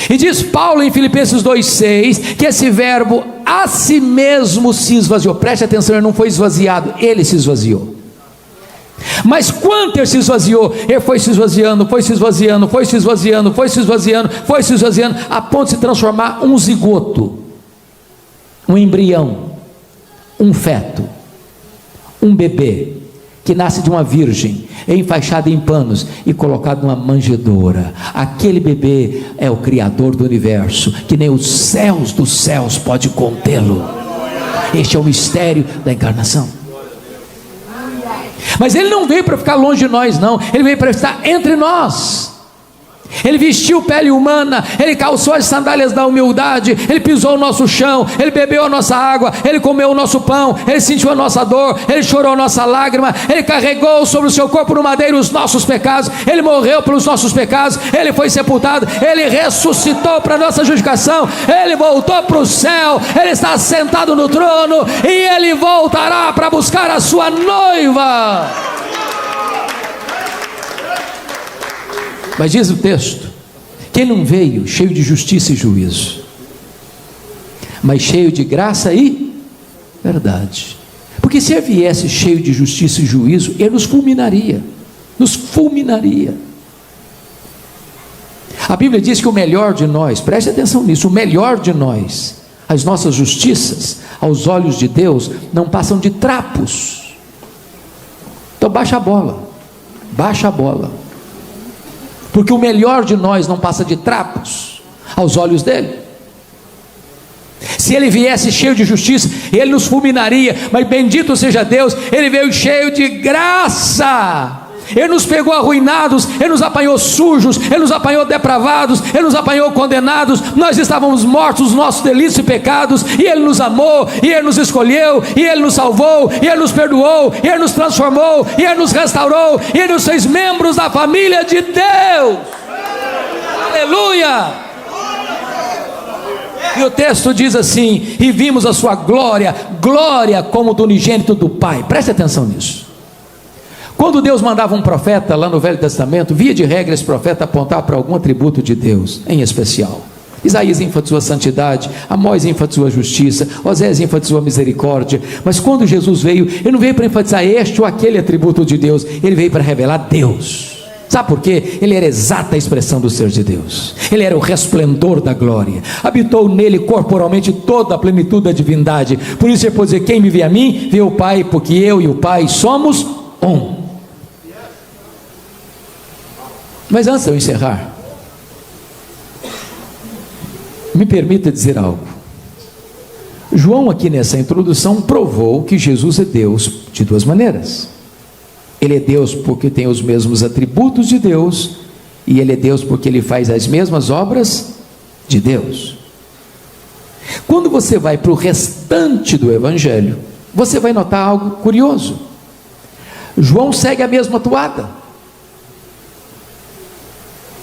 E diz Paulo em Filipenses 2,6 que esse verbo a si mesmo se esvaziou. Preste atenção, ele não foi esvaziado, ele se esvaziou. Mas quanto ele se esvaziou, ele foi se esvaziando, foi se esvaziando, foi se esvaziando, foi se esvaziando, foi se esvaziando, a ponto de se transformar um zigoto, um embrião, um feto, um bebê, que nasce de uma virgem, é enfaixado em panos e colocado numa manjedoura. Aquele bebê é o Criador do universo, que nem os céus dos céus pode contê-lo. Este é o mistério da encarnação. Mas ele não veio para ficar longe de nós, não. Ele veio para estar entre nós. Ele vestiu pele humana, ele calçou as sandálias da humildade, ele pisou o nosso chão, ele bebeu a nossa água, ele comeu o nosso pão, ele sentiu a nossa dor, ele chorou a nossa lágrima, ele carregou sobre o seu corpo no madeiro os nossos pecados, ele morreu pelos nossos pecados, ele foi sepultado, ele ressuscitou para a nossa justificação, ele voltou para o céu, ele está sentado no trono e ele voltará para buscar a sua noiva. Mas diz o texto que ele não veio cheio de justiça e juízo, mas cheio de graça e verdade. Porque se ele viesse cheio de justiça e juízo, ele nos fulminaria, nos fulminaria. A Bíblia diz que o melhor de nós, preste atenção nisso, o melhor de nós, as nossas justiças, aos olhos de Deus, não passam de trapos. Então baixa a bola, baixa a bola. Porque o melhor de nós não passa de trapos aos olhos dele. Se ele viesse cheio de justiça, ele nos fulminaria, mas bendito seja Deus, ele veio cheio de graça. Ele nos pegou arruinados, ele nos apanhou sujos, ele nos apanhou depravados, ele nos apanhou condenados. Nós estávamos mortos nos nossos delitos e pecados, e ele nos amou, e ele nos escolheu, e ele nos salvou, e ele nos perdoou, e ele nos transformou, e ele nos restaurou, e ele nos fez membros da família de Deus. Aleluia! E o texto diz assim: e vimos a sua glória, glória como do unigênito do Pai. Preste atenção nisso. Quando Deus mandava um profeta lá no Velho Testamento, via de regra esse profeta apontava para algum atributo de Deus em especial. Isaías enfatizou a santidade, Amós enfatizou a justiça, Osés enfatizou a misericórdia. Mas quando Jesus veio, ele não veio para enfatizar este ou aquele atributo de Deus, ele veio para revelar Deus. Sabe por quê? Ele era a exata expressão do ser de Deus, ele era o resplendor da glória, habitou nele corporalmente toda a plenitude da divindade. Por isso ele pode dizer: quem me vê a mim, vê o Pai, porque eu e o Pai somos um. Mas antes de eu encerrar, me permita dizer algo. João aqui nessa introdução provou que Jesus é Deus de duas maneiras. Ele é Deus porque tem os mesmos atributos de Deus, e ele é Deus porque ele faz as mesmas obras de Deus. Quando você vai para o restante do Evangelho, você vai notar algo curioso. João segue a mesma toada.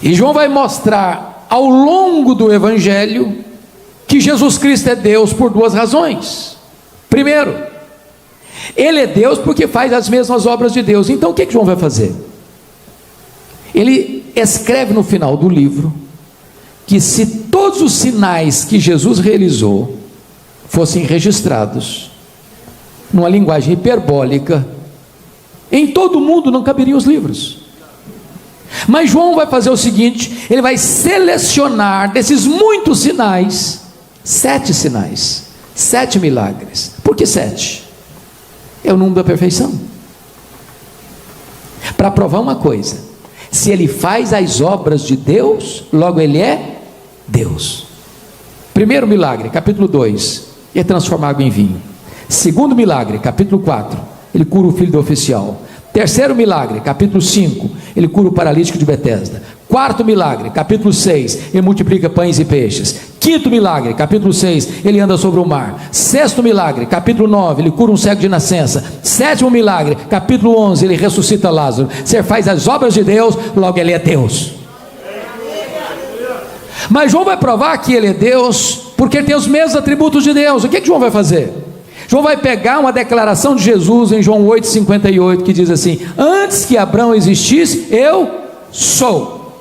E João vai mostrar ao longo do Evangelho que Jesus Cristo é Deus por duas razões. Primeiro, ele é Deus porque faz as mesmas obras de Deus. Então o que João vai fazer? Ele escreve no final do livro que se todos os sinais que Jesus realizou fossem registrados numa linguagem hiperbólica, em todo o mundo não caberiam os livros. Mas João vai fazer o seguinte: ele vai selecionar desses muitos sinais, 7 sinais, 7 milagres. Por que 7? É o número da perfeição. Para provar uma coisa: se ele faz as obras de Deus, logo ele é Deus. Primeiro milagre, capítulo 2, é transformar água em vinho. Segundo milagre, capítulo 4, ele cura o filho do oficial. Terceiro milagre, capítulo 5, ele cura o paralítico de Betesda. Quarto milagre, capítulo 6, ele multiplica pães e peixes. Quinto milagre, capítulo 6, ele anda sobre o mar. Sexto milagre, capítulo 9, ele cura um cego de nascença. Sétimo milagre, capítulo 11, ele ressuscita Lázaro. Você faz as obras de Deus, logo ele é Deus. Mas João vai provar que ele é Deus porque ele tem os mesmos atributos de Deus. O que João vai fazer? João vai pegar uma declaração de Jesus em João 8,58, que diz assim: antes que Abraão existisse, eu sou.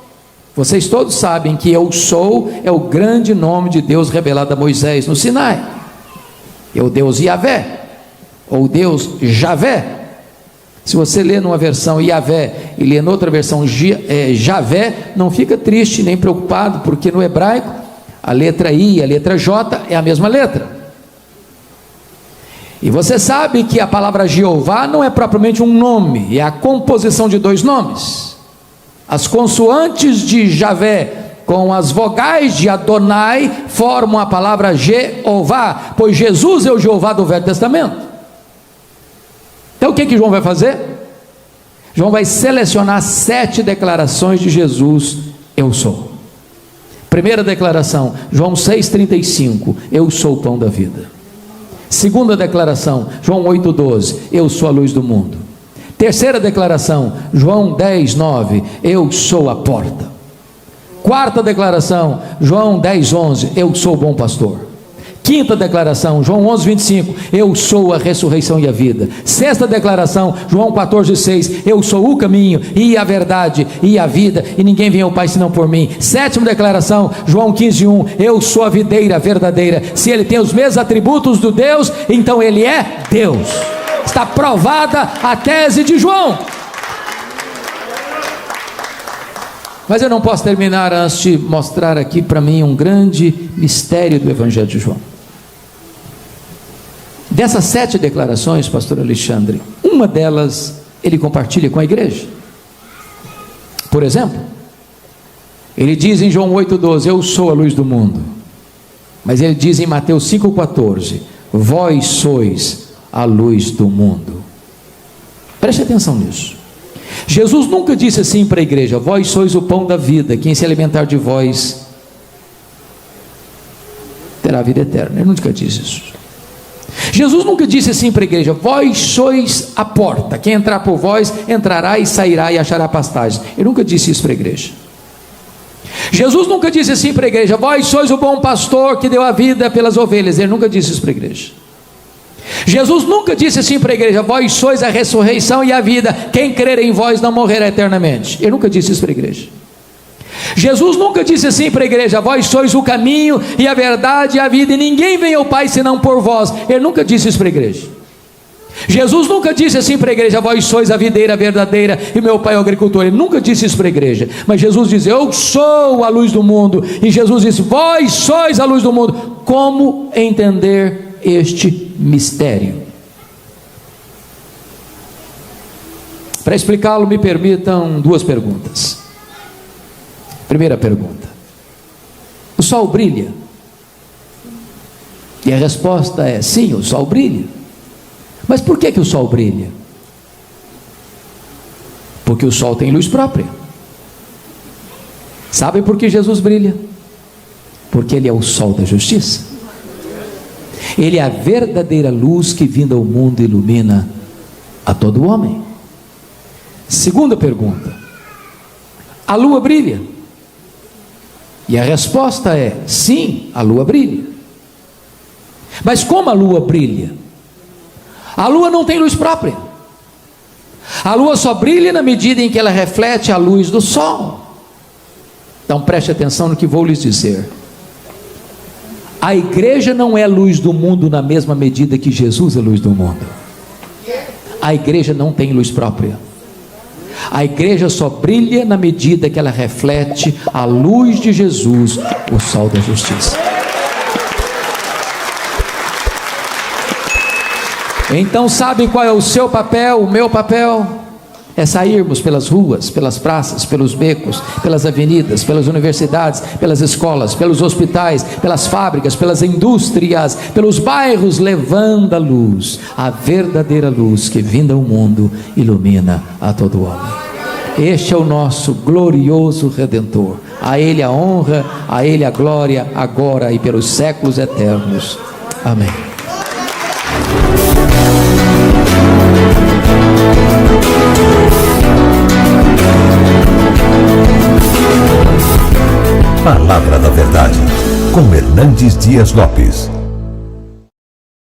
Vocês todos sabem que eu sou é o grande nome de Deus revelado a Moisés no Sinai. é o Deus Yahvé, ou Deus Javé. Se você lê numa versão Yahvé e lê noutra versão Javé, não fica triste nem preocupado, porque no hebraico a letra I e a letra J é a mesma letra. E você sabe que a palavra Jeová não é propriamente um nome, é a composição de dois nomes. As consoantes de Javé com as vogais de Adonai formam a palavra Jeová, pois Jesus é o Jeová do Velho Testamento. Então o que João vai fazer? João vai selecionar 7 declarações de Jesus: eu sou. Primeira declaração, João 6,35, eu sou o pão da vida. Segunda declaração, João 8,12, eu sou a luz do mundo. Terceira declaração, João 10,9, eu sou a porta. Quarta declaração, João 10,11, eu sou o bom pastor. Quinta declaração, João 11,25, eu sou a ressurreição e a vida. Sexta declaração, João 14,6, eu sou o caminho e a verdade e a vida, e ninguém vem ao Pai senão por mim. Sétima declaração, João 15,1, eu sou a videira verdadeira. Se ele tem os mesmos atributos do Deus, então ele é Deus. Está provada a tese de João. Mas eu não posso terminar antes de mostrar aqui para mim um grande mistério do Evangelho de João. Dessas 7 declarações, pastor Alexandre, uma delas ele compartilha com a igreja. Por exemplo, ele diz em João 8,12, eu sou a luz do mundo. Mas ele diz em Mateus 5,14, vós sois a luz do mundo. Preste atenção nisso. Jesus nunca disse assim para a igreja, vós sois o pão da vida, quem se alimentar de vós terá vida eterna. Ele nunca disse isso. Jesus nunca disse assim para a igreja, vós sois a porta, quem entrar por vós entrará e sairá e achará pastagem. Ele nunca disse isso para a igreja. Jesus nunca disse assim para a igreja, vós sois o bom pastor que deu a vida pelas ovelhas. Ele nunca disse isso para a igreja. Jesus nunca disse assim para a igreja, vós sois a ressurreição e a vida, quem crer em vós não morrerá eternamente. Ele nunca disse isso para a igreja. Jesus nunca disse assim para a igreja, vós sois o caminho e a verdade e a vida, e ninguém vem ao Pai senão por vós. Ele nunca disse isso para a igreja. Jesus nunca disse assim para a igreja, vós sois a videira verdadeira e meu Pai é o agricultor. Ele nunca disse isso para a igreja. Mas Jesus diz, eu sou a luz do mundo. E Jesus disse, vós sois a luz do mundo. Como entender este mistério? Para explicá-lo, me permitam 2 perguntas. Primeira pergunta: o sol brilha? E a resposta é sim, o sol brilha. Mas por que o sol brilha? Porque o sol tem luz própria. Sabem por que Jesus brilha? Porque ele é o sol da justiça. Ele é a verdadeira luz que vinda ao mundo ilumina a todo homem. Segunda pergunta: a lua brilha? E a resposta é sim, a lua brilha. Mas como a lua brilha? A lua não tem luz própria. A lua só brilha na medida em que ela reflete a luz do sol. Então preste atenção no que vou lhes dizer. A igreja não é luz do mundo na mesma medida que Jesus é luz do mundo. A igreja não tem luz própria. A igreja só brilha na medida que ela reflete a luz de Jesus, o sol da justiça. Então sabe qual é o seu papel, o meu papel? É sairmos pelas ruas, pelas praças, pelos becos, pelas avenidas, pelas universidades, pelas escolas, pelos hospitais, pelas fábricas, pelas indústrias, pelos bairros, levando a luz, a verdadeira luz que vinda ao mundo ilumina a todo homem. Este é o nosso glorioso Redentor. A Ele a honra, a Ele a glória, agora e pelos séculos eternos. Amém. Palavra da Verdade, com Hernandes Dias Lopes.